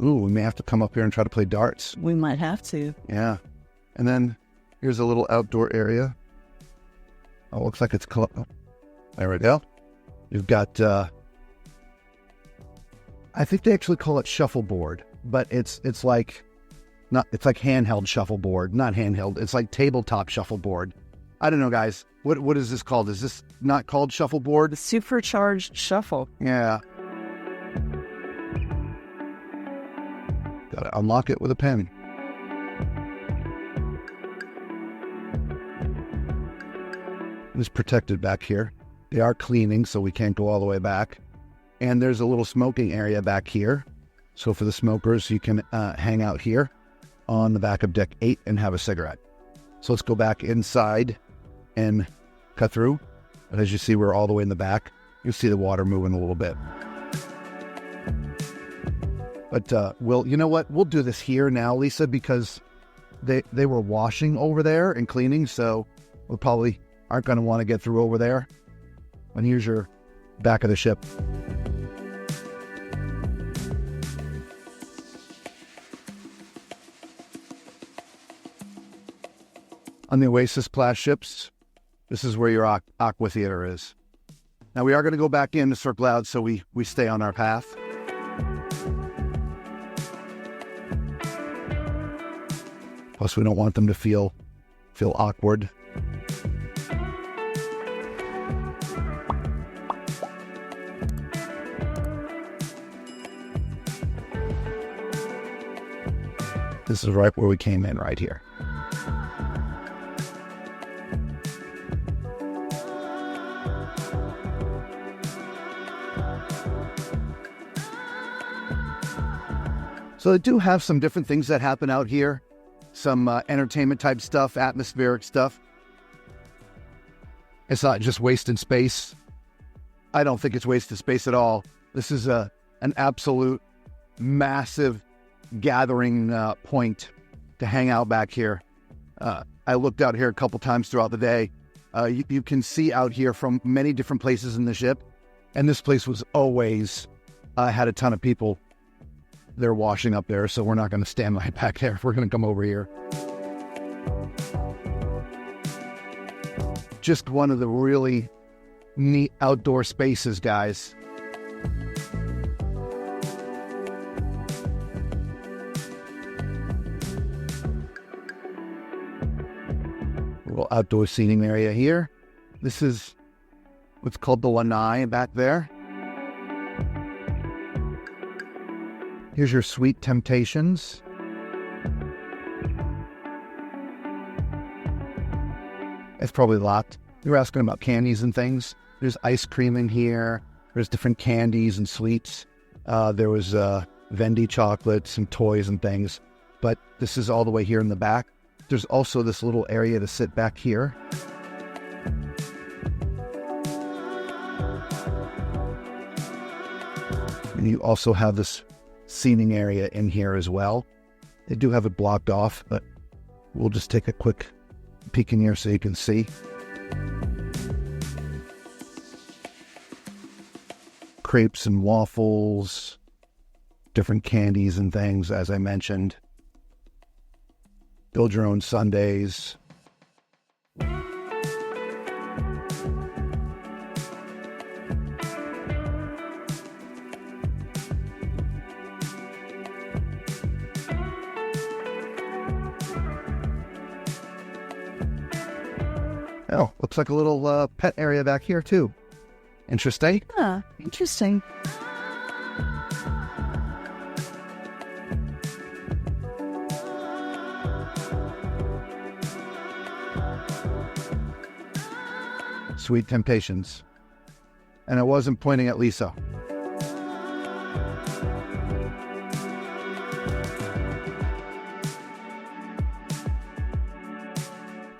Ooh, we may have to come up here and try to play darts. We might have to. Yeah. And then here's a little outdoor area. Oh, looks like it's... there we go. You've got... I think they actually call it shuffleboard, but it's like... It's like handheld shuffleboard. Not handheld. It's like tabletop shuffleboard. I don't know, guys. What is this called? Is this not called shuffleboard? Supercharged shuffle. Yeah. Gotta unlock it with a pen. It's protected back here. They are cleaning, so we can't go all the way back. And there's a little smoking area back here. So for the smokers, you can hang out here on the back of deck 8 and have a cigarette. So let's go back inside and cut through. But as you see, we're all the way in the back. You'll see the water moving a little bit. But you know what? We'll do this here now, Lisa, because they were washing over there and cleaning, so we probably aren't going to want to get through over there. And here's your back of the ship. On the Oasis class ships, this is where your aqua theater is. Now we are going to go back in to Sir Cloud, so we stay on our path. Plus, we don't want them to feel awkward. This is right where we came in, right here. So they do have some different things that happen out here. Some entertainment type stuff, atmospheric stuff. It's not just wasted space. I don't think it's wasted space at all. This is an absolute massive gathering point to hang out back here. I looked out here a couple times throughout the day. You can see out here from many different places in the ship. And this place was always had a ton of people. They're washing up there, so we're not going to stand right back there. We're going to come over here. Just one of the really neat outdoor spaces, guys. A little outdoor seating area here. This is what's called the lanai back there. Here's your Sweet Temptations. It's probably locked. You were asking about candies and things. There's ice cream in here. There's different candies and sweets. There was Vendy chocolates and toys and things. But this is all the way here in the back. There's also this little area to sit back here. And you also have this seating area in here as well. They do have it blocked off, but we'll just take a quick peek in here so you can see. Crepes and waffles, different candies and things, as I mentioned. Build your own sundaes. Oh, looks like a little pet area back here too. Interesting. Yeah, interesting. Sweet Temptations. And I wasn't pointing at Lisa.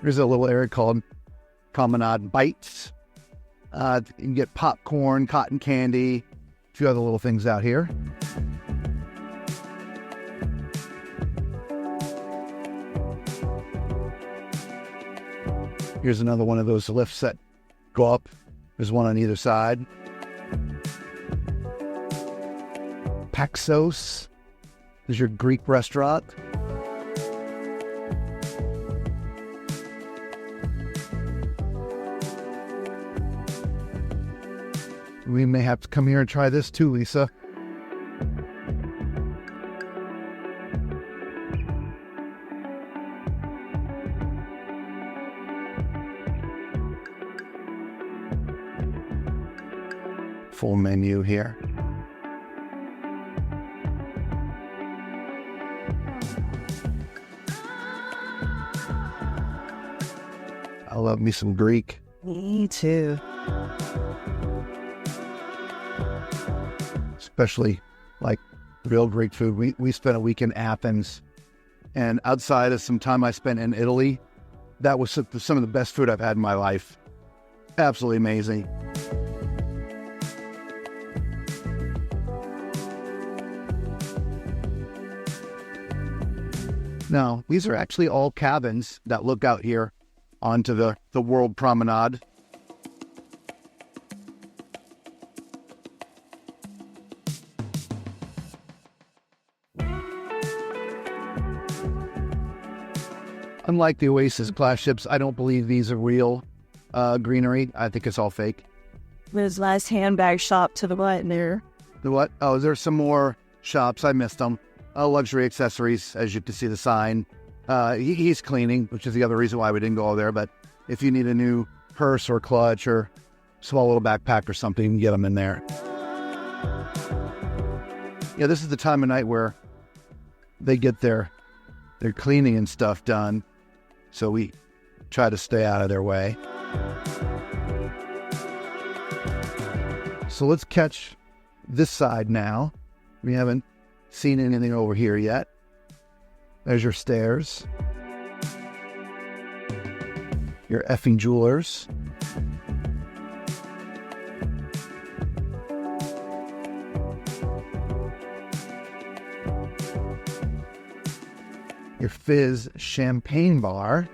There's a little area called Promenade Bites. You can get popcorn, cotton candy, a few other little things out here. Here's another one of those lifts that go up. There's one on either side. Paxos. There's your Greek restaurant. We may have to come here and try this too, Lisa. Full menu here. I love me some Greek. Me too. Especially like real Greek food. We spent a week in Athens, and outside of some time I spent in Italy, that was some of the best food I've had in my life. Absolutely amazing. Now, these are actually all cabins that look out here onto the World Promenade. Unlike the Oasis class ships, I don't believe these are real greenery. I think it's all fake. There's a nice handbag shop to the right there. The what? Oh, there's some more shops. I missed them. Luxury accessories, as you can see the sign. He's cleaning, which is the other reason why we didn't go there. But if you need a new purse or clutch or small little backpack or something, you can get them in there. Yeah, this is the time of night where they get their cleaning and stuff done. So we try to stay out of their way. So let's catch this side now. We haven't seen anything over here yet. There's your stairs. Your effing jewelers. Your Fizz champagne bar.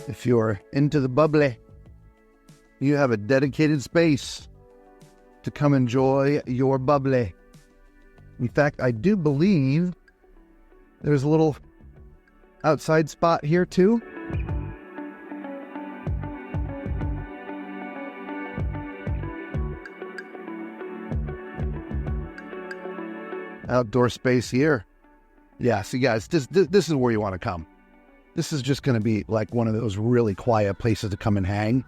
If you're into the bubbly, you have a dedicated space to come enjoy your bubbly. In fact, I do believe there's a little outside spot here too. Outdoor space here. Yeah, see guys, this is where you want to come. This is just going to be like one of those really quiet places to come and hang.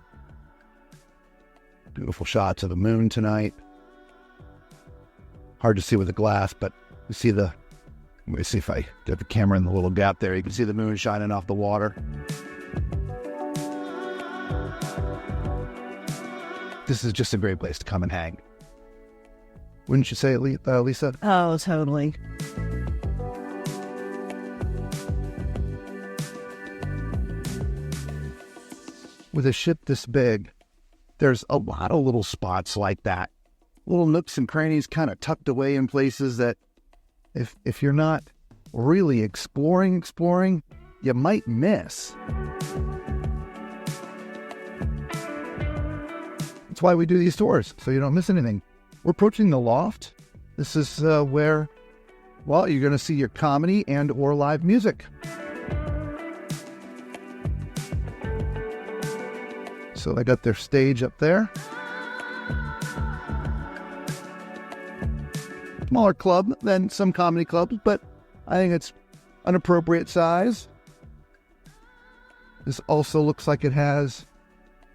Beautiful shots of the moon tonight. Hard to see with the glass, but you see the Let me see if I get the camera in the little gap there. You can see the moon shining off the water. This is just a great place to come and hang. Wouldn't you say, Lisa? Oh, totally. With a ship this big, there's a lot of little spots like that. Little nooks and crannies kind of tucked away in places that if you're not really exploring, you might miss. That's why we do these tours, so you don't miss anything. We're approaching the loft. This is where, well, you're going to see your comedy and or live music. So they got their stage up there. Smaller club than some comedy clubs, but I think it's an appropriate size. This also looks like it has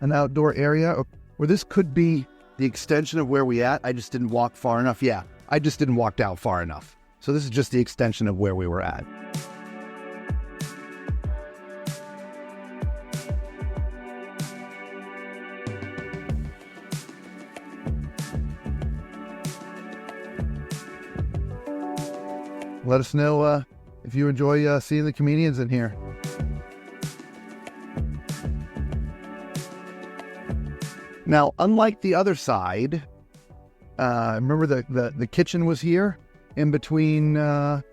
an outdoor area, or this could be the extension of where we at. I just didn't walk far enough. Yeah, I just didn't walk out far enough. So this is just the extension of where we were at. Let us know if you enjoy seeing the comedians in here. Now, unlike the other side, remember the kitchen was here in between Les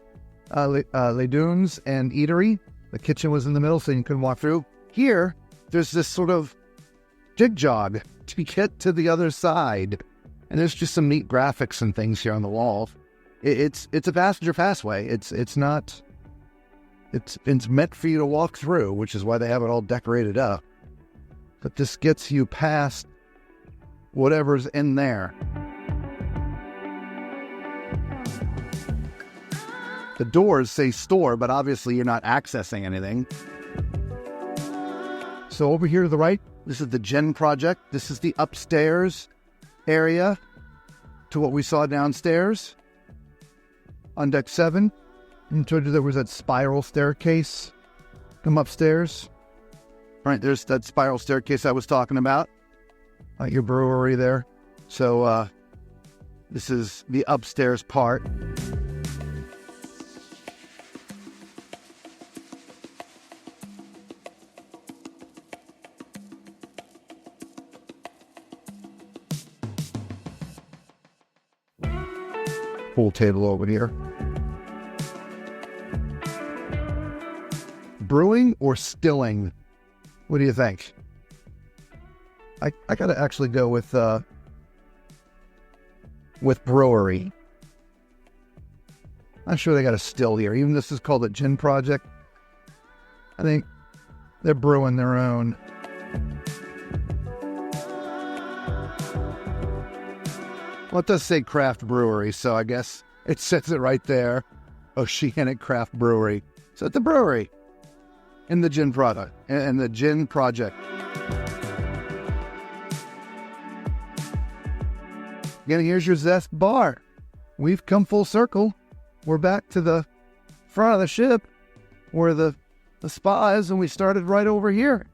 Dunes and Eatery. The kitchen was in the middle, so you couldn't walk through. Here, there's this sort of jig jog to get to the other side. And there's just some neat graphics and things here on the wall. It's a passenger passway. It's meant for you to walk through, which is why they have it all decorated up. But this gets you past whatever's in there. The doors say store, but obviously you're not accessing anything. So over here to the right, this is the Gen Project. This is the upstairs area to what we saw downstairs. On deck 7, I told you there was that spiral staircase. Come upstairs. Right, there's that spiral staircase I was talking about. Your brewery there. So this is the upstairs part. Pool table over here. Brewing or stilling? What do you think? I gotta actually go with brewery. I'm sure they got a still here. Even this is called a gin project. I think they're brewing their own. Well, it does say craft brewery, so I guess it says it right there. Oceanic Craft Brewery. So it's a brewery in the gin product and the gin project. Again, here's your Zest bar. We've come full circle. We're back to the front of the ship where the spa is, and we started right over here.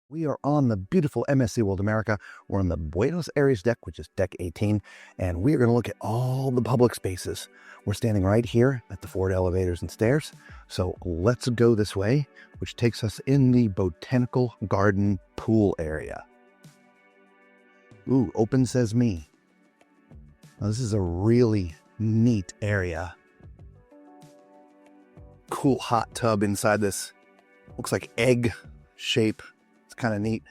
We are on the beautiful MSC World America. We're on the Buenos Aires deck, which is deck 18, and we are going to look at all the public spaces. We're standing right here at the forward elevators and stairs. So let's go this way, which takes us in the botanical garden pool area. Ooh, open says me. Now, this is a really neat area. Cool hot tub inside this. Looks like egg shape. It's kind of neat.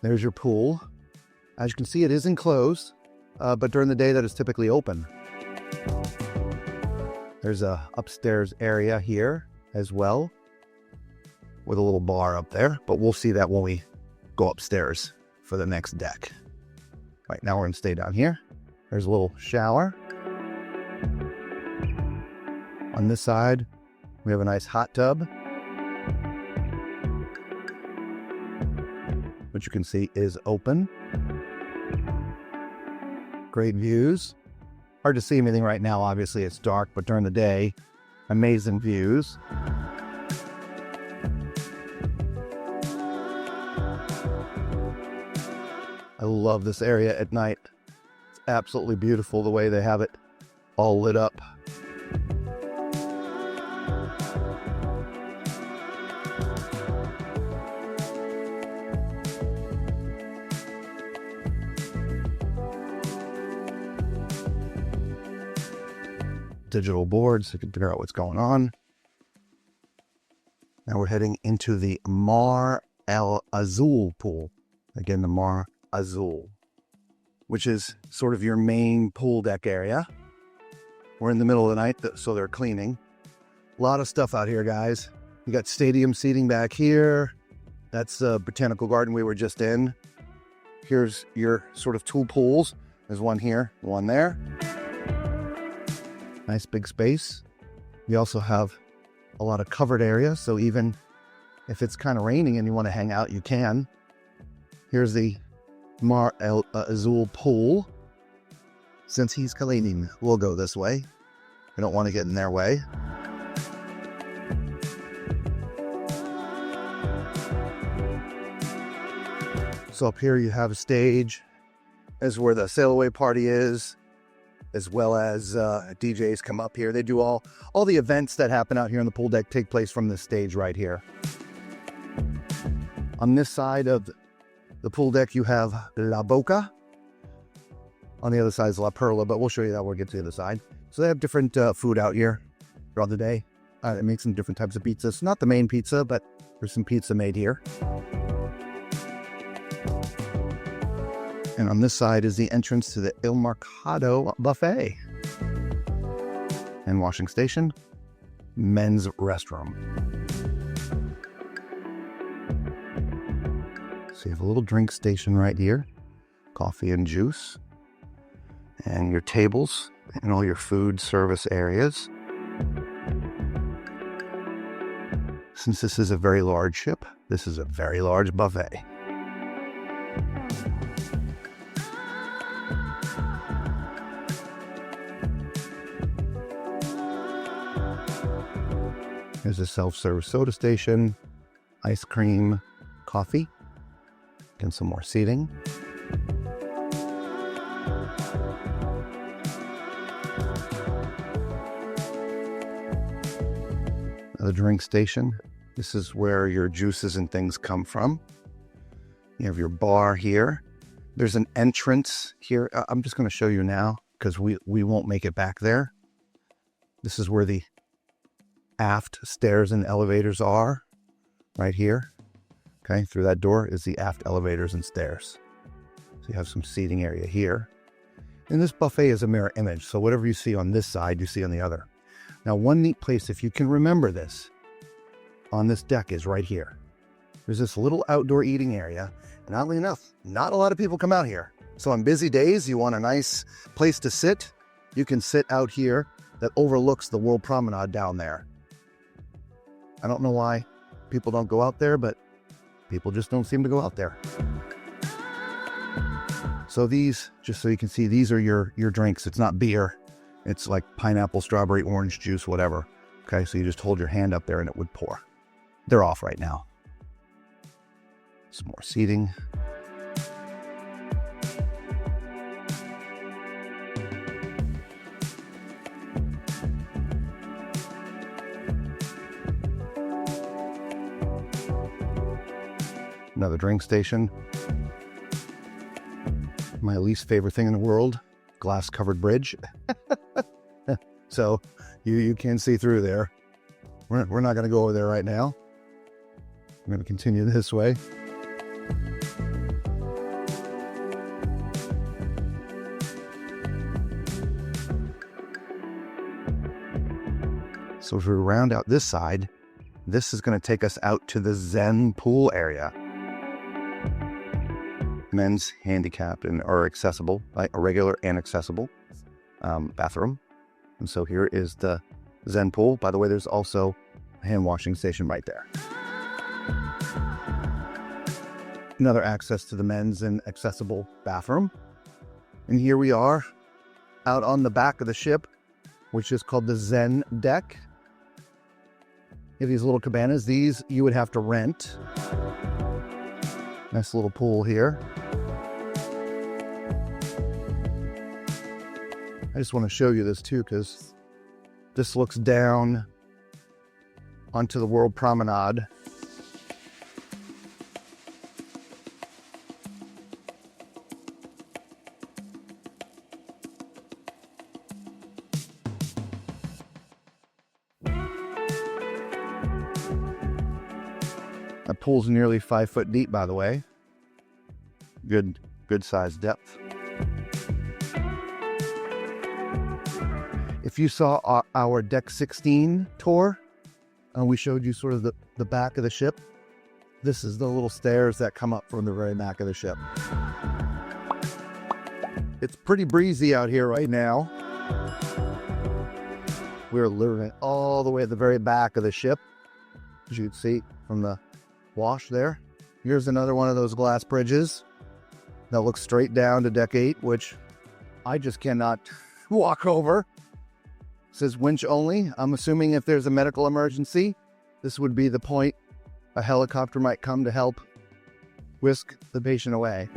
There's your pool. As you can see, it is enclosed, but during the day that is typically open. There's a upstairs area here as well with a little bar up there, but we'll see that when we go upstairs for the next deck. Right now we're gonna stay down here. There's a little shower. On this side, we have a nice hot tub, which you can see is open. Great views Hard to see anything right now. Obviously, it's dark, but during the day, amazing views. I love this area at night. It's absolutely beautiful the way they have it all lit up. Digital boards so you can figure out what's going on. Now we're heading into the Mar El Azul pool. Again, the Mar Azul, which is sort of your main pool deck area. We're in the middle of the night, so they're cleaning. A lot of stuff out here, guys. You got stadium seating back here. That's the botanical garden we were just in. Here's your sort of two pools. There's one here, one there. Nice big space. We also have a lot of covered area, so even if it's kind of raining and you want to hang out, you can. Here's the Mar El Azul pool. Since he's cleaning, we'll go this way. We don't want to get in their way. So up here you have a stage. This is where the sail away party is, as well as DJs come up here. They do all the events that happen out here on the pool deck take place from this stage right here. On this side of the pool deck, you have La Boca. On the other side is La Perla, but we'll show you that when we get to the other side. So they have different food out here throughout the day. They make some different types of pizzas. Not the main pizza, but there's some pizza made here. And on this side is the entrance to the Il Mercado buffet. And washing station, men's restroom. So you have a little drink station right here, coffee and juice, and your tables and all your food service areas. Since this is a very large ship, this is a very large buffet. There's a self-service soda station, ice cream, coffee, and some more seating. The drink station. This is where your juices and things come from. You have your bar here. There's an entrance here. I'm just going to show you now because we won't make it back there. This is where the aft stairs and elevators are, right here. Okay, through that door is the aft elevators and stairs. So you have some seating area here. And this buffet is a mirror image, so whatever you see on this side, you see on the other. Now, one neat place, if you can remember this, on this deck is right here. There's this little outdoor eating area, and oddly enough, not a lot of people come out here. So on busy days, you want a nice place to sit, you can sit out here that overlooks the World Promenade down there. I don't know why people don't go out there, but people just don't seem to go out there. So these, just so you can see, these are your drinks. It's not beer. It's like pineapple, strawberry, orange juice, whatever. Okay, so you just hold your hand up there and it would pour. They're off right now. Some more seating. Another drink station. My least favorite thing in the world, glass covered bridge. So you can see through there. We're not going to go over there right now. I'm going to continue this way. So if we round out this side, this is going to take us out to the Zen pool area. Men's handicapped and are accessible, like a regular and accessible bathroom. And so here is the Zen pool. By the way, there's also a hand washing station right there. Another access to the men's and accessible bathroom. And here we are out on the back of the ship, which is called the Zen deck. You have these little cabanas. These you would have to rent. Nice little pool here. I just want to show you this too, because this looks down onto the World Promenade. That pool's nearly 5 foot deep, by the way. Good size depth. If you saw our Deck 16 tour, we showed you sort of the back of the ship. This is the little stairs that come up from the very back of the ship. It's pretty breezy out here right now. We're literally all the way at the very back of the ship, as you can see from the wash there. Here's another one of those glass bridges that looks straight down to Deck 8, which I just cannot walk over. It says winch only. I'm assuming if there's a medical emergency, this would be the point a helicopter might come to help whisk the patient away.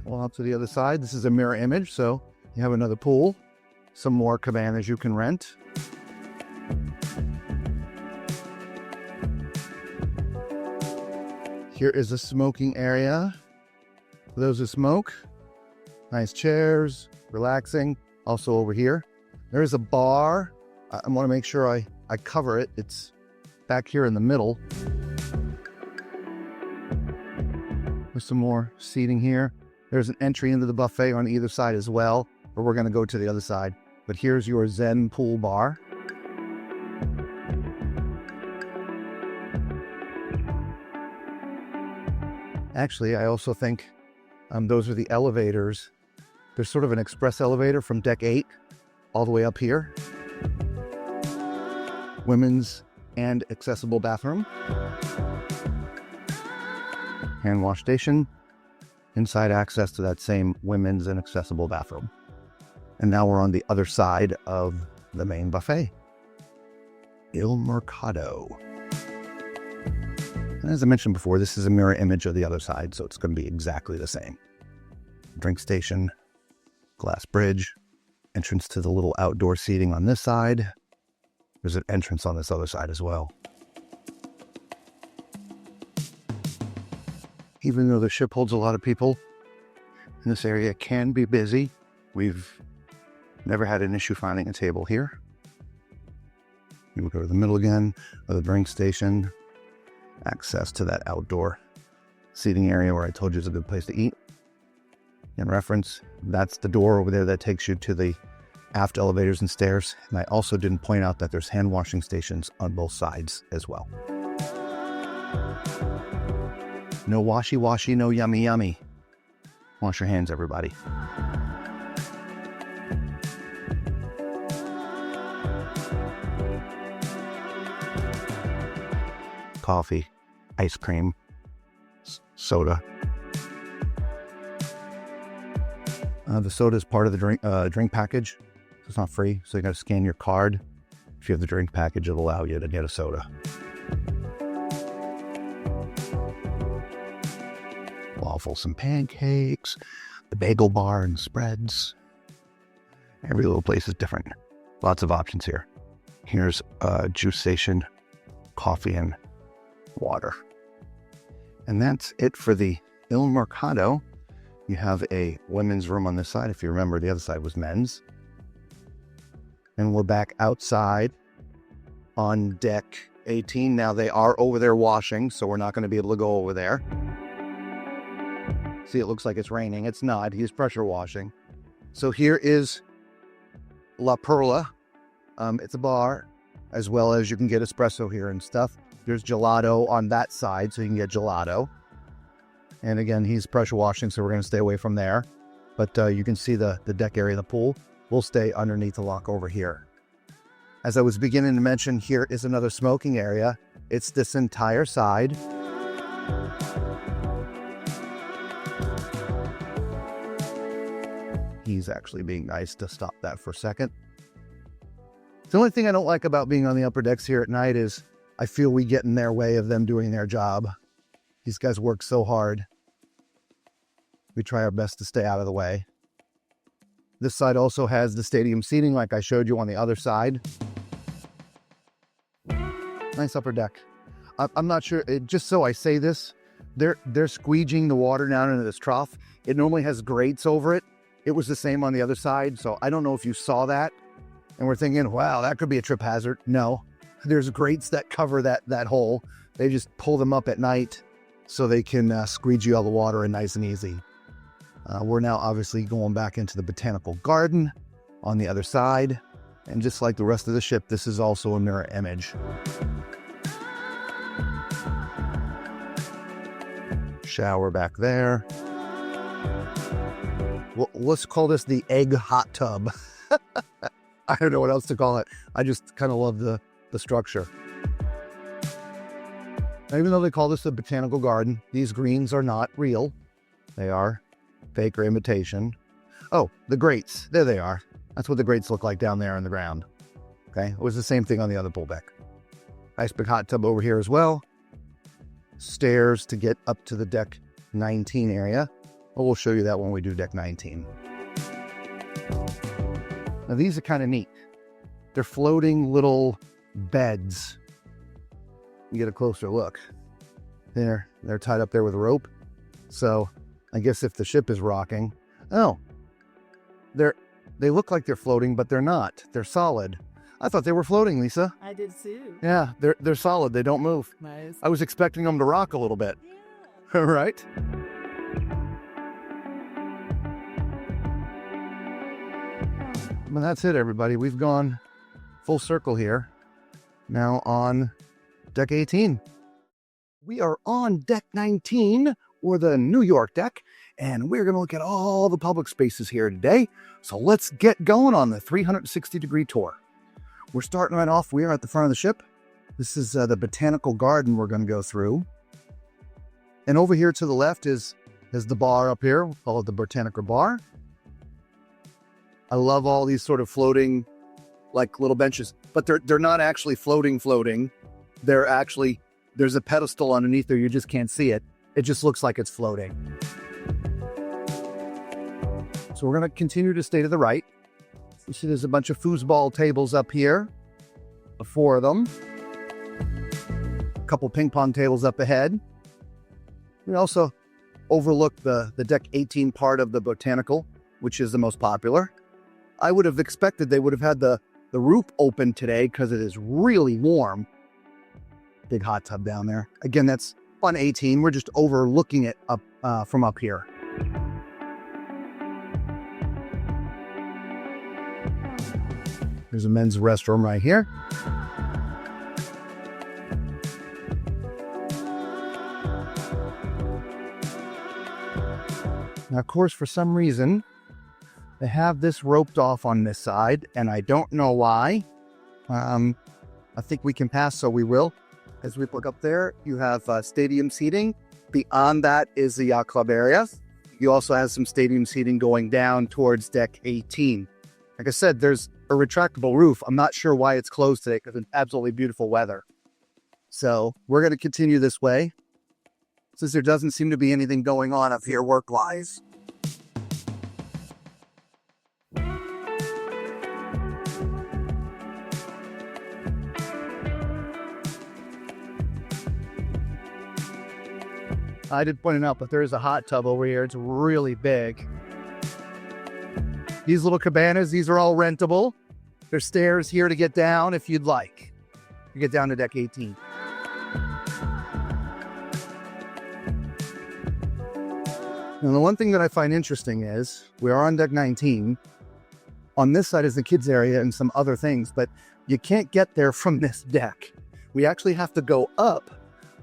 Well, up to the other side, this is a mirror image, so you have another pool, some more cabanas you can rent. Here is a smoking area for those who smoke. Nice chairs, relaxing. Also over here, there is a bar. I want to make sure I cover it. It's back here in the middle. There's some more seating here. There's an entry into the buffet on either side as well, but we're going to go to the other side. But here's your Zen pool bar. Actually, I also think those are the elevators. There's sort of an express elevator from Deck 8 all the way up here. Women's and accessible bathroom. Hand wash station. Inside access to that same women's and accessible bathroom. And now we're on the other side of the main buffet. Il Mercado. And as I mentioned before, this is a mirror image of the other side, so it's going to be exactly the same. Drink station, glass bridge, entrance to the little outdoor seating on this side. There's an entrance on this other side as well. Even though the ship holds a lot of people, in this area it can be busy. We've never had an issue finding a table here. We will go to the middle again of the drink station. Access to that outdoor seating area where I told you is a good place to eat. In reference, that's the door over there that takes you to the aft elevators and stairs. And I also didn't point out that there's hand washing stations on both sides as well. No washy-washy, no yummy-yummy. Wash your hands, everybody. Coffee, ice cream, soda. The soda is part of the drink package. It's not free, so you got to scan your card. If you have the drink package, it'll allow you to get a soda. Waffles and pancakes, the bagel bar and spreads. Every little place is different. Lots of options here. Here's a juice station, coffee and water. And that's it for the Il Mercado. You have a women's room on this side. If you remember, the other side was men's. And we're back outside on Deck 18. Now they are over there washing, so we're not going to be able to go over there. See, it looks like it's raining. It's not. He's pressure washing. So here is La Perla. It's a bar, as well as you can get espresso here and stuff. There's gelato on that side, so you can get gelato. And again, he's pressure washing, so we're going to stay away from there. But you can see the deck area of the pool. We'll stay underneath the lock over here. As I was beginning to mention, here is another smoking area. It's this entire side. He's actually being nice to stop that for a second. The only thing I don't like about being on the upper decks here at night is I feel we get in their way of them doing their job. These guys work so hard. We try our best to stay out of the way. This side also has the stadium seating like I showed you on the other side. Nice upper deck. I'm not sure, just so I say this, they're squeegeeing the water down into this trough. It normally has grates over it. It was the same on the other side, so I don't know if you saw that. And we're thinking, wow, that could be a trip hazard. No, there's grates that cover that hole. They just pull them up at night so they can squeegee all the water in nice and easy. We're now obviously going back into the botanical garden on the other side. And just like the rest of the ship, this is also a mirror image. Shower back there. Well, let's call this the egg hot tub. I don't know what else to call it. I just kind of love the structure. Now, even though they call this a botanical garden, these greens are not real. They are fake or imitation. Oh, the grates. There they are. That's what the grates look like down there in the ground. Okay, it was the same thing on the other pool deck. Nice big hot tub over here as well. Stairs to get up to the deck 19 area. Well, we'll show you that when we do deck 19. Now these are kind of neat. They're floating little beds. You get a closer look. They're tied up there with a rope. So I guess if the ship is rocking, oh, they look like they're floating, but they're not. They're solid. I thought they were floating, Lisa. I did too. Yeah, they're solid. They don't move. Nice. I was expecting them to rock a little bit. Yeah. Right? But that's it, everybody. We've gone full circle here. Now on deck 18. We are on deck 19, or the New York deck, and we're going to look at all the public spaces here today. So let's get going on the 360-degree tour. We're starting right off. We are at the front of the ship. This is the botanical garden we're going to go through. And over here to the left is the bar up here. We'll call it the botanical bar. I love all these sort of floating, like little benches, but they're not actually floating. They're actually, there's a pedestal underneath there. You just can't see it. It just looks like it's floating. So we're going to continue to stay to the right. You see there's a bunch of foosball tables up here, 4 of them. A couple ping pong tables up ahead. We also overlook the deck 18 part of the botanical, which is the most popular. I would have expected they would have had the roof open today because it is really warm. Big hot tub down there. Again, that's on 18. We're just overlooking it up from up here. There's a men's restroom right here. Now, of course, for some reason, they have this roped off on this side, and I don't know why. I think we can pass, so we will. As we look up there, you have stadium seating. Beyond that is the yacht club area. You also have some stadium seating going down towards deck 18. Like I said, there's a retractable roof. I'm not sure why it's closed today because it's absolutely beautiful weather. So we're going to continue this way since there doesn't seem to be anything going on up here work-wise. I did point it out, but there is a hot tub over here. It's really big. These little cabanas, these are all rentable. There's stairs here to get down if you'd like. You get down to deck 18. Now, the one thing that I find interesting is we are on deck 19. On this side is the kids area and some other things, but you can't get there from this deck. We actually have to go up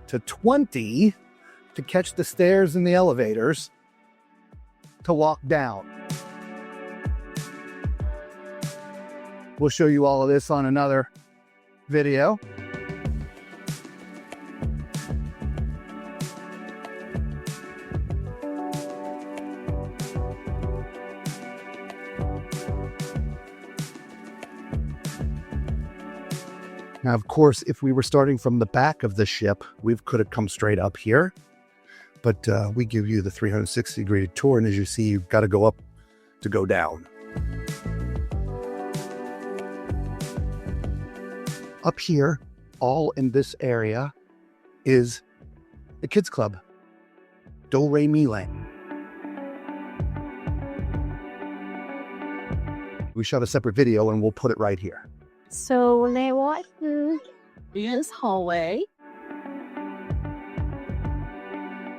to 20 to catch the stairs and the elevators to walk down. We'll show you all of this on another video. Now, of course, if we were starting from the back of the ship, we could have come straight up here. But we give you the 360-degree tour, and as you see, you've got to go up to go down. Up here, all in this area, is the kids club, Do Re Mi Land. We shot a separate video and we'll put it right here. So when they walk through this hallway,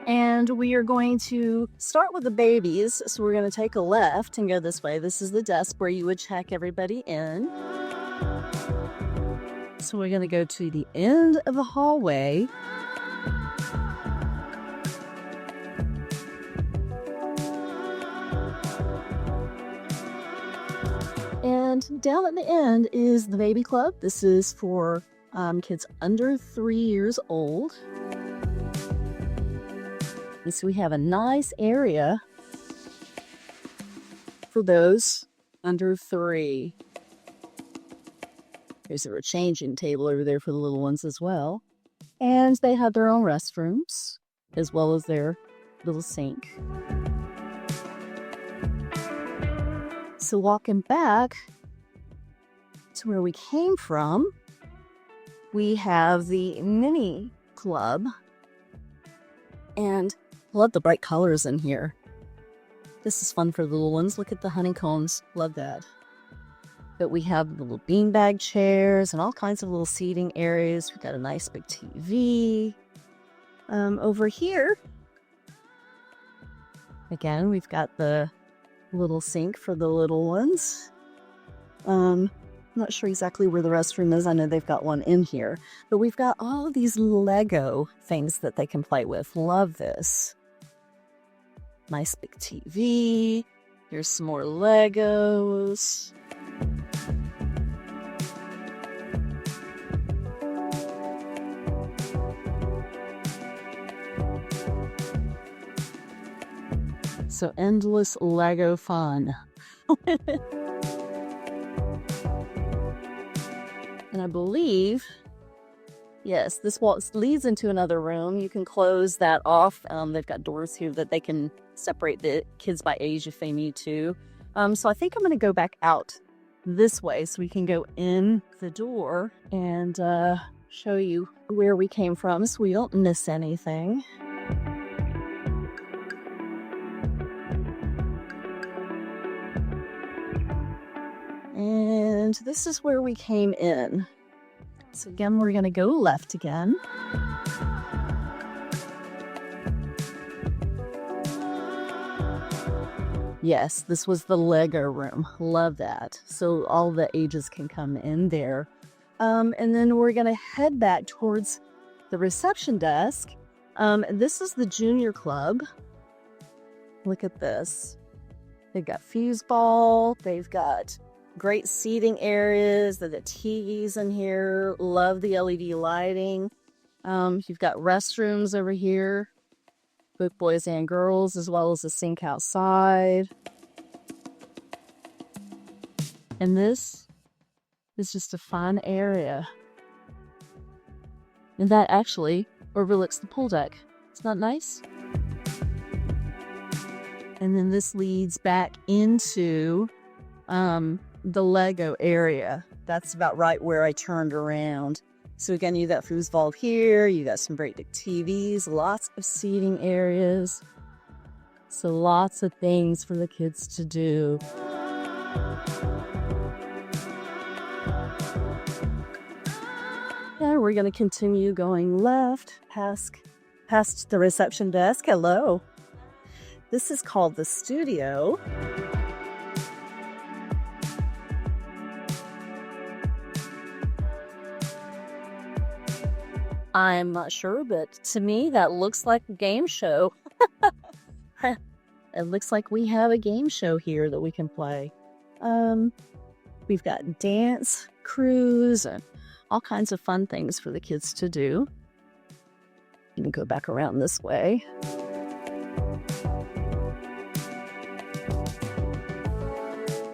and we are going to start with the babies. So we're going to take a left and go this way. This is the desk where you would check everybody in. So we're going to go to the end of the hallway. And down at the end is the baby club. This is for kids under 3 years old. And so we have a nice area for those under 3. There's a changing table over there for the little ones as well. And they have their own restrooms, as well as their little sink. So walking back to where we came from, we have the mini club. And I love the bright colors in here. This is fun for the little ones. Look at the honeycombs. Love that. But we have the little beanbag chairs and all kinds of little seating areas. We've got a nice big TV. Over here, again, we've got the little sink for the little ones. I'm not sure exactly where the restroom is. I know they've got one in here. But we've got all of these Lego things that they can play with. Love this. Nice big TV. Here's some more Legos. So endless Lego fun. And I believe, yes, this wall leads into another room. You can close that off. They've got doors here that they can separate the kids by age if they need to. So I think I'm going to go back out this way so we can go in the door and show you where we came from so we don't miss anything. And this is where we came in. So again, we're going to go left again. Yes, this was the Lego room. Love that. So all the ages can come in there. And then we're going to head back towards the reception desk. This is the junior club. Look at this. They've got foosball. They've got great seating areas. The TVs in here. Love the LED lighting. You've got restrooms over here, both boys and girls, as well as a sink outside. And this is just a fun area. And that actually overlooks the pool deck. It's not nice? And then this leads back into the Lego area. That's about right where I turned around. So again, you got foosball here, you got some great big TVs, lots of seating areas. So lots of things for the kids to do. Yeah, we're going to continue going left past the reception desk. Hello. This is called the studio. I'm not sure, but to me, that looks like a game show. It looks like we have a game show here that we can play. We've got dance, cruise, and all kinds of fun things for the kids to do. You can go back around this way.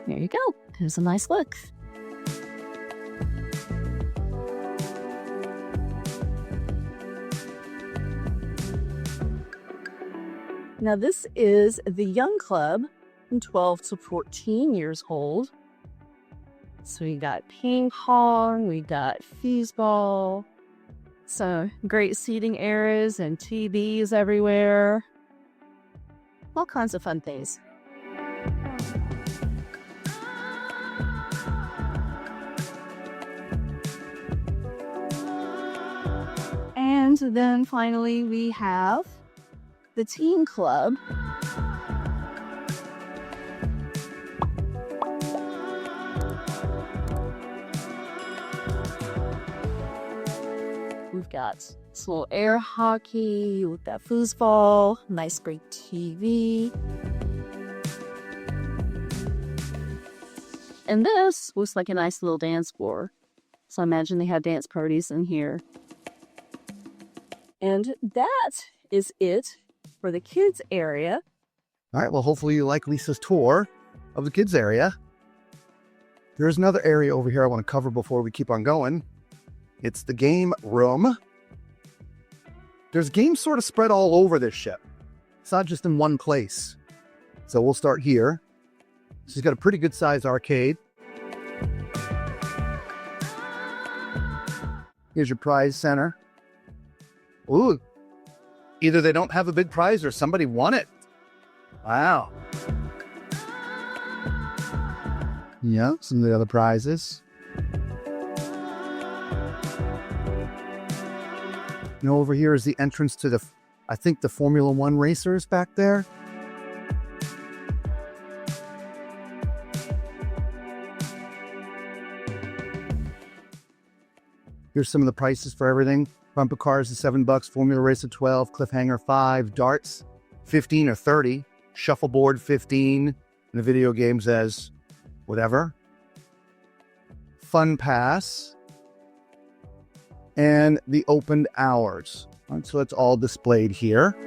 There you go. There's a nice look. Now this is the young club from 12 to 14 years old. So we got ping pong, we got foosball, so great seating areas and TVs everywhere. All kinds of fun things. And then finally we have the teen club. We've got this little air hockey with that foosball, nice great TV. And this looks like a nice little dance floor. So I imagine they have dance parties in here. And that is it for the kids area. All right, well, hopefully you like Lisa's tour of the kids area. There's another area over here I want to cover before we keep on going. It's the game room. There's games sort of spread all over this ship. It's not just in one place. So we'll start here. She's got a pretty good sized arcade. Here's your prize center. Ooh, either they don't have a big prize or somebody won it. Wow. Yeah, some of the other prizes. You know, over here is the entrance to I think the Formula One racers back there. Here's some of the prices for everything. Bumper cars is $7, Formula Racer 12, Cliffhanger 5, darts 15 or 30, shuffleboard 15, and the video games as whatever. Fun Pass, and the opened hours. All right, so it's all displayed here.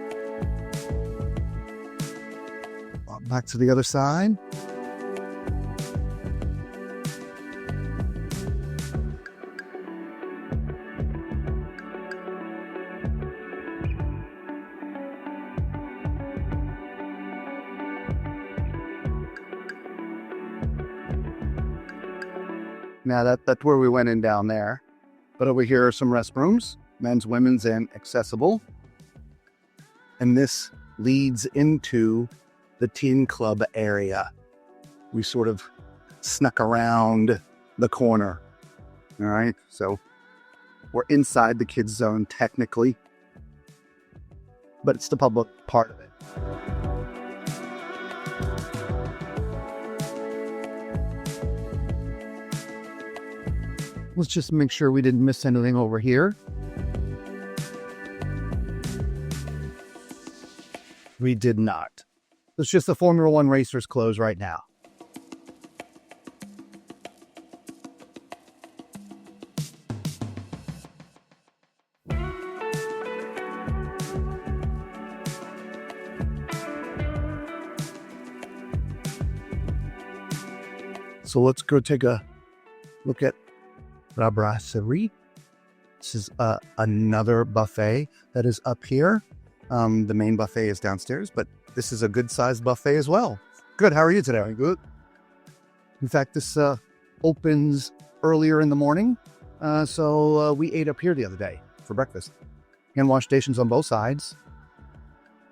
Back to the other side. Now that's where we went in down there. But over here are some restrooms, men's, women's, and accessible. And this leads into the teen club area. We sort of snuck around the corner. All right, so we're inside the kids zone technically, but it's the public part of it. Let's just make sure we didn't miss anything over here. We did not. It's just the Formula One racers closed right now. So let's go take a look at La Brasserie. This is another buffet that is up here. The main buffet is downstairs, but this is a good-sized buffet as well. Good. How are you today? Good. In fact, this opens earlier in the morning, so we ate up here the other day for breakfast. Hand wash stations on both sides.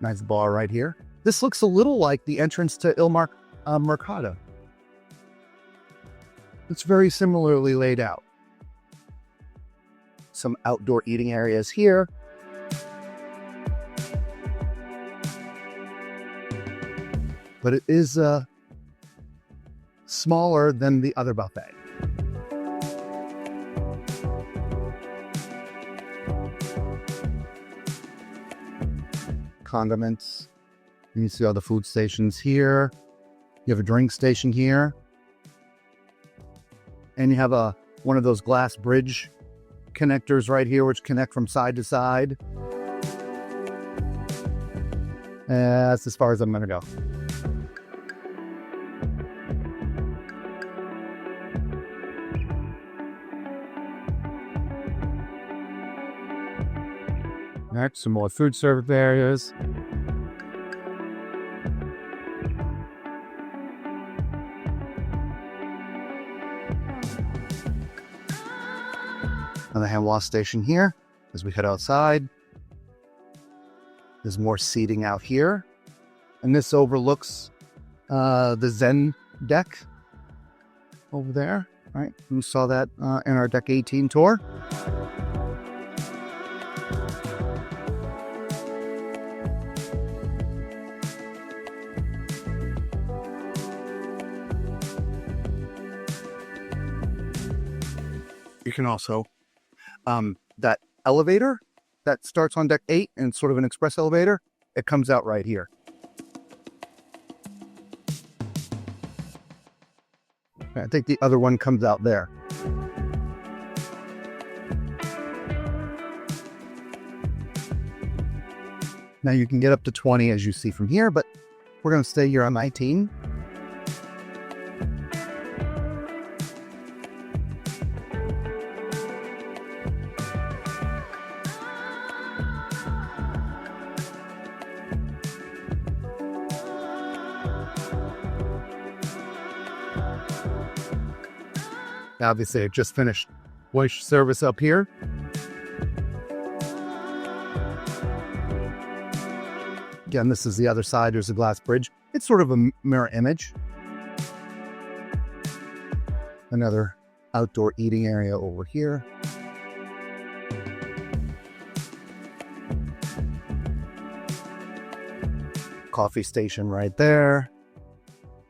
Nice bar right here. This looks a little like the entrance to Il Mercato. It's very similarly laid out. Some outdoor eating areas here. But it is smaller than the other buffet. Condiments. You see all the food stations here. You have a drink station here. And you have one of those glass bridge connectors right here, which connect from side to side. That's as far as I'm going to go. Next, some more food service areas. on the hand wash station here as we head outside. There's more seating out here. And this overlooks the Zen deck over there, right? We saw that in our Deck 18 tour. You can also, that elevator that starts on Deck 8 and it's sort of an express elevator, it comes out right here. I think the other one comes out there. Now you can get up to 20 as you see from here, but we're going to stay here on 19. Obviously, I just finished wash service up here. Again, this is the other side. There's a glass bridge. It's sort of a mirror image. Another outdoor eating area over here. Coffee station right there.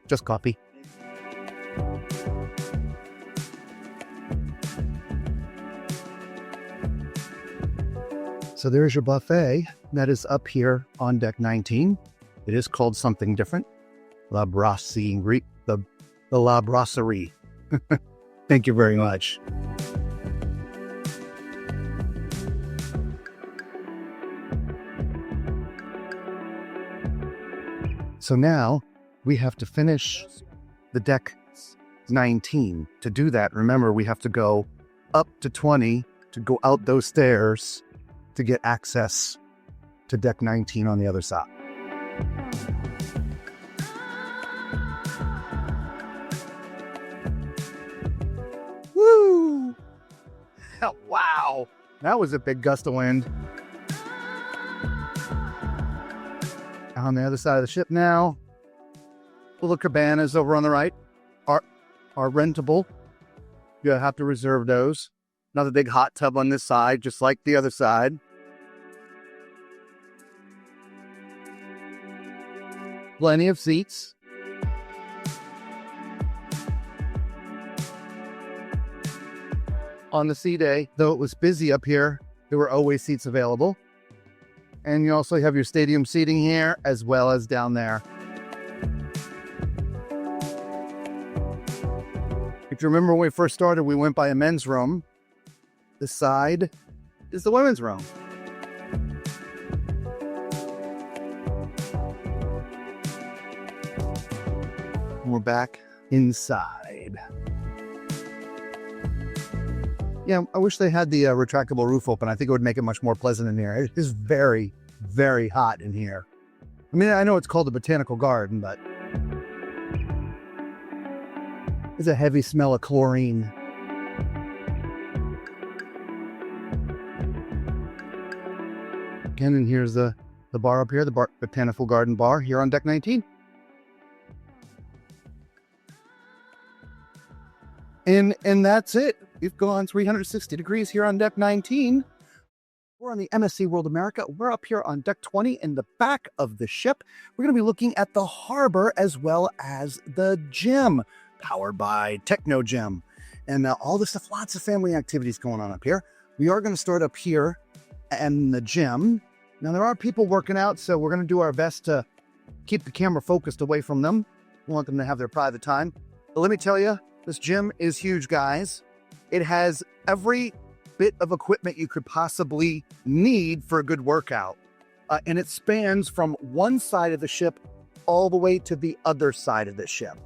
Just coffee. So there's your buffet that is up here on Deck 19. It is called something different. La Brasserie. The La Brasserie. Thank you very much. So now we have to finish the Deck 19. To do that, remember, we have to go up to 20 to go out those stairs to get access to Deck 19 on the other side. Woo! Wow, that was a big gust of wind. On the other side of the ship now, little cabanas over on the right are rentable. You have to reserve those. Another big hot tub on this side, just like the other side. Plenty of seats. On the sea day, though it was busy up here, there were always seats available. And you also have your stadium seating here as well as down there. If you remember when we first started, we went by a men's room. This side is the women's room. And we're back inside. Yeah, I wish they had the retractable roof open. I think it would make it much more pleasant in here. It is very, very hot in here. I mean, I know it's called a botanical garden, but there's a heavy smell of chlorine. Again, and here's the bar up here, the Botanical Garden Bar here on Deck 19. And that's it. We've gone 360 degrees here on Deck 19. We're on the MSC World America. We're up here on Deck 20 in the back of the ship. We're going to be looking at the harbor as well as the gym, powered by Techno Gym. And all this stuff, lots of family activities going on up here. We are going to start up here in the gym. Now, there are people working out, so we're going to do our best to keep the camera focused away from them. We want them to have their private time. But let me tell you, this gym is huge, guys. It has every bit of equipment you could possibly need for a good workout. And it spans from one side of the ship all the way to the other side of the ship.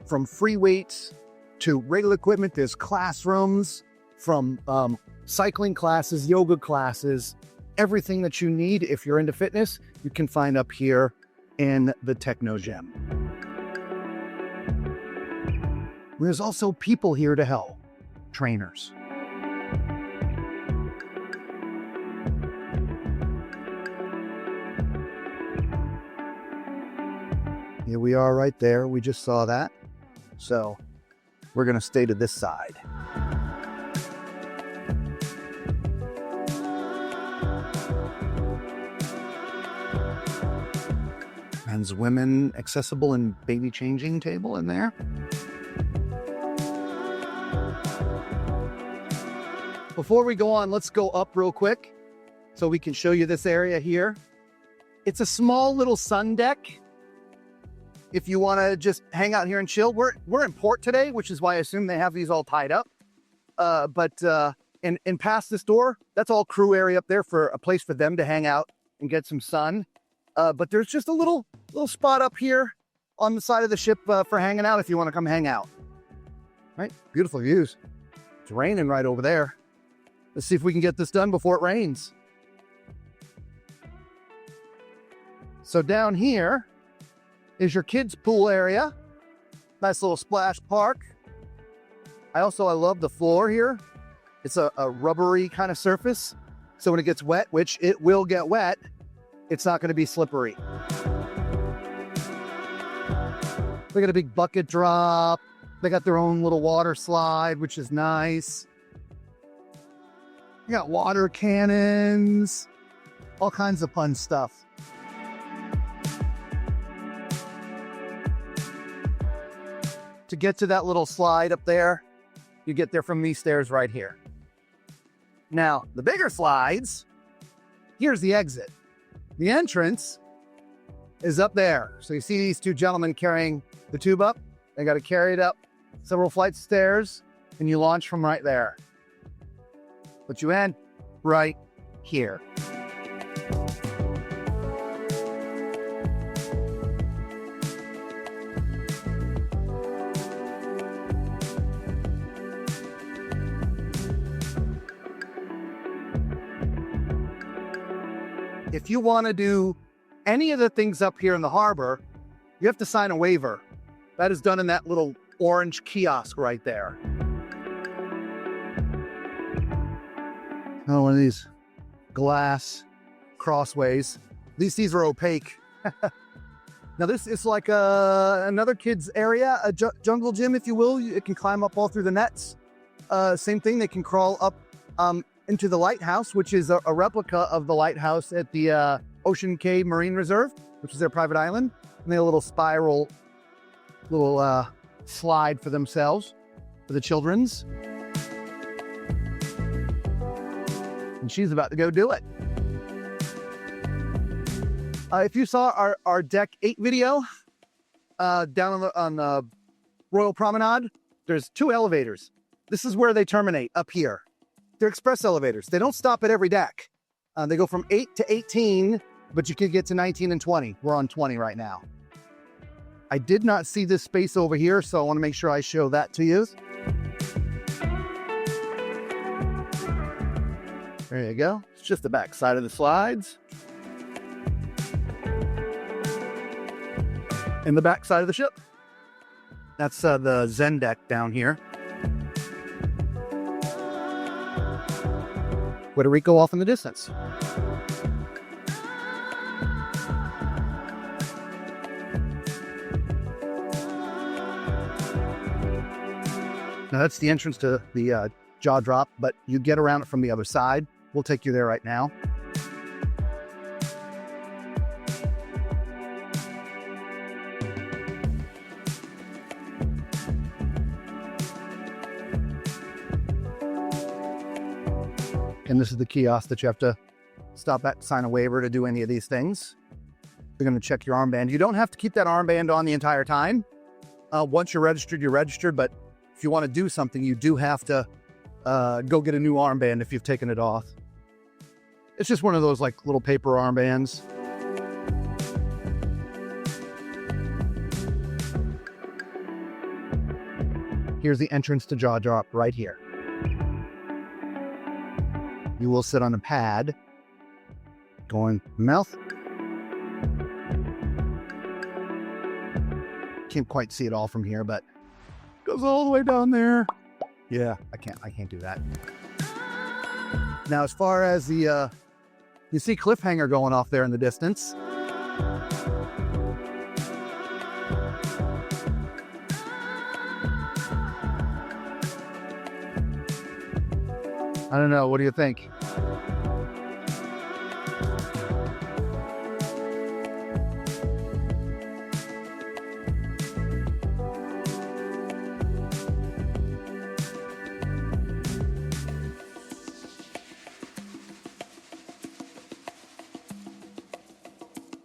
From free weights to regular equipment, there's classrooms, from cycling classes, yoga classes, everything that you need if you're into fitness, you can find up here in the Techno Gym. There's also people here to help, trainers. Here we are right there. We just saw that. So we're going to stay to this side. Men's, women accessible and baby changing table in there. Before we go on, let's go up real quick so we can show you this area here. It's a small little sun deck. If you want to just hang out here and chill, we're in port today, which is why I assume they have these all tied up. And past this door, that's all crew area up there for a place for them to hang out and get some sun. But there's just a little spot up here on the side of the ship for hanging out if you want to come hang out. Right? Beautiful views. It's raining right over there. Let's see if we can get this done before it rains. So down here is your kids' pool area. Nice little splash park. I love the floor here. It's a rubbery kind of surface. So when it gets wet, which it will get wet, it's not going to be slippery. They got a big bucket drop. They got their own little water slide, which is nice. You got water cannons, all kinds of fun stuff. To get to that little slide up there, you get there from these stairs right here. Now, the bigger slides, here's the exit. The entrance is up there. So you see these two gentlemen carrying the tube up. They got to carry it up several flights of stairs, and you launch from right there. But you end right here. If you want to do any of the things up here in the harbor, you have to sign a waiver. That is done in that little orange kiosk right there. Oh, one of these glass crossways. These are opaque. Now this is like another kid's area, a jungle gym, if you will. It can climb up all through the nets. Same thing, they can crawl up into the lighthouse, which is a replica of the lighthouse at the Ocean Cay Marine Reserve, which is their private island. And they have a little spiral, slide for themselves, for the children's. And she's about to go do it. If you saw our Deck 8 video down on the Royal Promenade, there's 2 elevators. This is where they terminate, up here. They're express elevators. They don't stop at every deck. They go from 8 to 18, but you could get to 19 and 20. We're on 20 right now. I did not see this space over here, so I want to make sure I show that to you. There you go. It's just the back side of the slides. And the back side of the ship. That's the Zen deck down here. Puerto Rico off in the distance. Now that's the entrance to the jaw drop, but you get around it from the other side. We'll take you there right now. And this is the kiosk that you have to stop at, sign a waiver to do any of these things. They're going to check your armband. You don't have to keep that armband on the entire time. Once you're registered, but if you want to do something, you do have to go get a new armband if you've taken it off. It's just one of those like little paper armbands. Here's the entrance to jaw drop right here. You will sit on a pad going mouth. Can't quite see it all from here, but it goes all the way down there. Yeah, I can't do that. Now, as far as the, you see Cliffhanger going off there in the distance. I don't know. What do you think?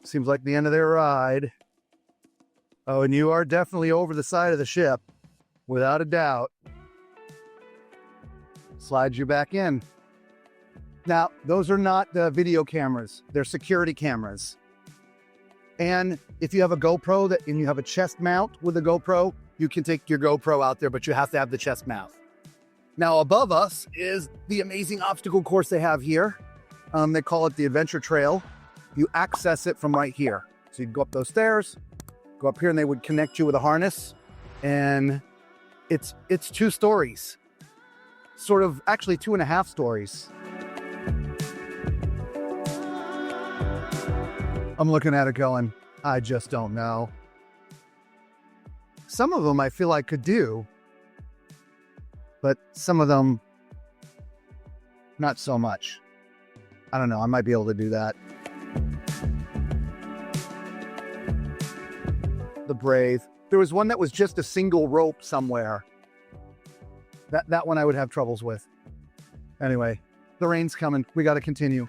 Seems like the end of their ride. Oh, and you are definitely over the side of the ship, without a doubt. Slides you back in. Now, those are not video cameras. They're security cameras. And if you have a GoPro and you have a chest mount with a GoPro, you can take your GoPro out there, but you have to have the chest mount. Now, above us is the amazing obstacle course they have here. They call it the Adventure Trail. You access it from right here. So you'd go up those stairs, go up here, and they would connect you with a harness. And it's 2 stories. Sort of, actually 2.5 stories. I'm looking at it going, I just don't know. Some of them I feel I could do, but some of them, not so much. I don't know, I might be able to do that. The Brave. There was one that was just a single rope somewhere. That one I would have troubles with. Anyway, the rain's coming. We got to continue.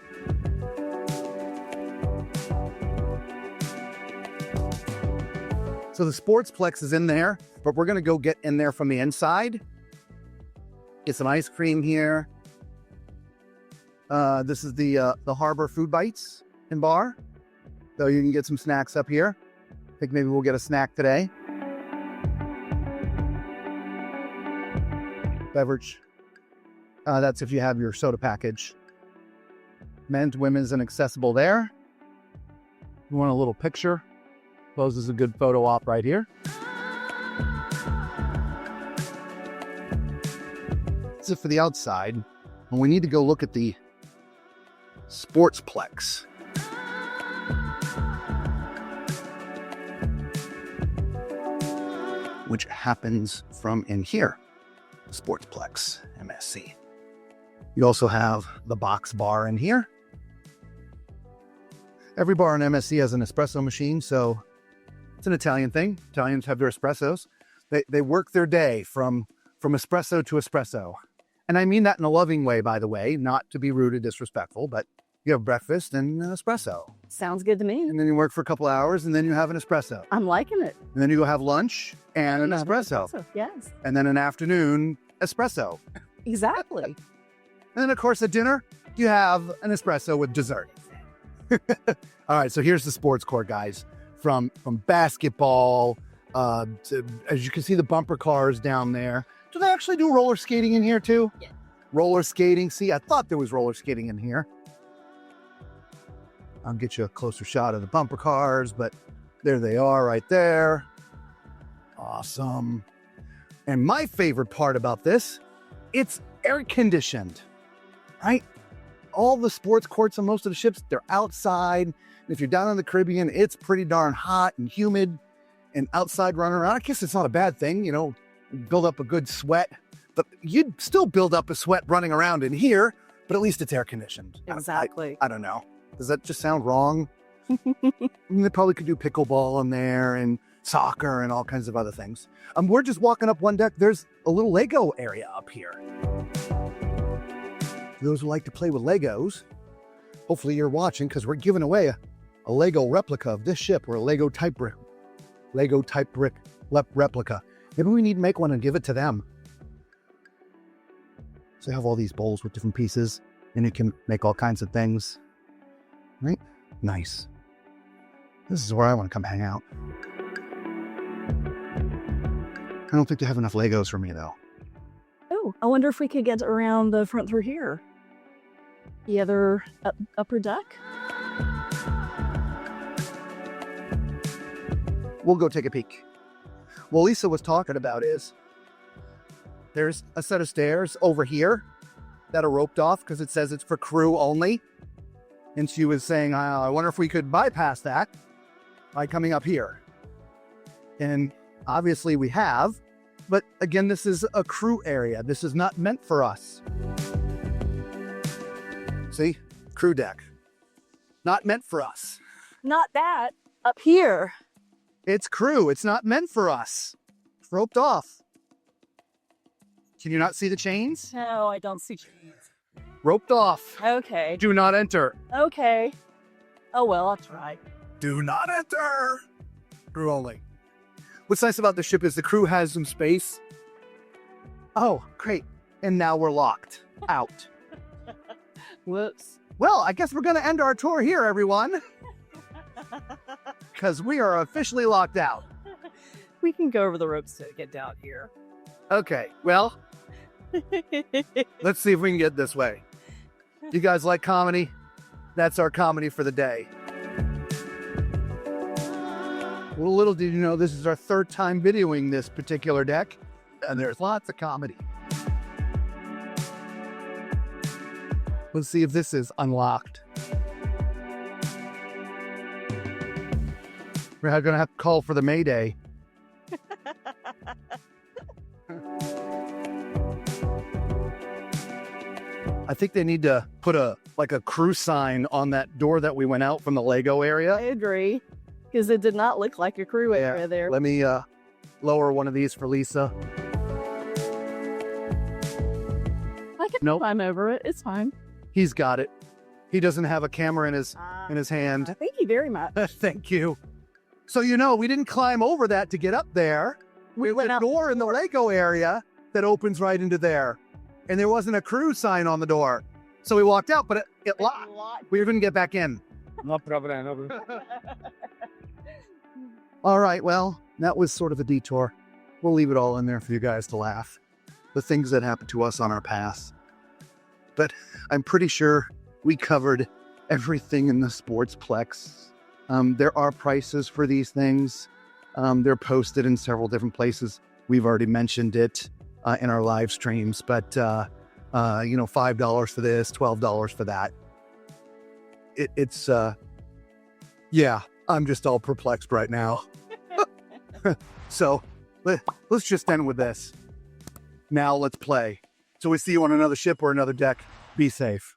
So the Sportsplex is in there, but we're going to go get in there from the inside. Get some ice cream here. This is the Harbor Food Bites and Bar. So you can get some snacks up here. I think maybe we'll get a snack today. Beverage. That's if you have your soda package. Men's, women's, and accessible there. You want a little picture? Suppose is a good photo op right here. That's it for the outside. And we need to go look at the Sportsplex. Which happens from in here. Sportsplex, MSC. You also have the box bar in here. Every bar in MSC has an espresso machine, so it's an Italian thing. Italians have their espressos. They work their day from espresso to espresso. And I mean that in a loving way, by the way, not to be rude or disrespectful, but you have breakfast and an espresso. Sounds good to me. And then you work for a couple hours and then you have an espresso. I'm liking it. And then you go have lunch and an espresso. Yes. And then an afternoon espresso. Exactly. And then, of course, at dinner, you have an espresso with dessert. All right, so here's the sports court, guys. From basketball, to, as you can see, the bumper cars down there. Do they actually do roller skating in here, too? Yeah. Roller skating. See, I thought there was roller skating in here. I'll get you a closer shot of the bumper cars, but there they are right there. Awesome. And my favorite part about this, it's air conditioned, right? All the sports courts on most of the ships, they're outside. And if you're down in the Caribbean, it's pretty darn hot and humid and outside running around. I guess it's not a bad thing, you know, build up a good sweat, but you'd still build up a sweat running around in here, but at least it's air conditioned. Exactly. I don't know. Does that just sound wrong? I mean, they probably could do pickleball in there and soccer and all kinds of other things. We're just walking up one deck. There's a little Lego area up here. For those who like to play with Legos, hopefully you're watching because we're giving away a Lego replica of this ship, or a Lego type brick replica. Maybe we need to make one and give it to them. So you have all these bowls with different pieces and you can make all kinds of things. Right? Nice. This is where I want to come hang out. I don't think they have enough Legos for me, though. Oh, I wonder if we could get around the front through here. The other upper deck? We'll go take a peek. What Lisa was talking about is there's a set of stairs over here that are roped off because it says it's for crew only. And she was saying, I wonder if we could bypass that by coming up here. And obviously we have, but again, this is a crew area. This is not meant for us. See, crew deck, not meant for us. Not that. Up here. It's crew. It's not meant for us. It's roped off. Can you not see the chains? No, I don't see chains. Roped off. Okay. Do not enter. Okay. Oh, well, I'll try. Do not enter. Crew only. What's nice about the ship is the crew has some space. Oh, great. And now we're locked out. Whoops. Well, I guess we're going to end our tour here, everyone. Because we are officially locked out. We can go over the ropes to get down here. Okay, well, let's see if we can get this way. You guys like comedy? That's our comedy for the day. Well, little did you know, this is our third time videoing this particular deck, and there's lots of comedy. Let's see if this is unlocked. We're going to have to call for the Mayday. I think they need to put a crew sign on that door that we went out from the Lego area. I agree, because it did not look like a crew area there. Let me lower one of these for Lisa. I can climb over it. It's fine. He's got it. He doesn't have a camera in his hand. Thank you very much. Thank you. So, we didn't climb over that to get up there. We went out a door in the Lego area that opens right into there. And there wasn't a crew sign on the door. So we walked out, but it locked. We couldn't get back in. No problem. All right, well, that was sort of a detour. We'll leave it all in there for you guys to laugh. The things that happened to us on our path. But I'm pretty sure we covered everything in the Sportsplex. There are prices for these things. They're posted in several different places. We've already mentioned it in our live streams, but $5 for this, $12 for that. It's I'm just all perplexed right now. So let's just end with this. Now let's play. So we see you on another ship or another deck. Be safe.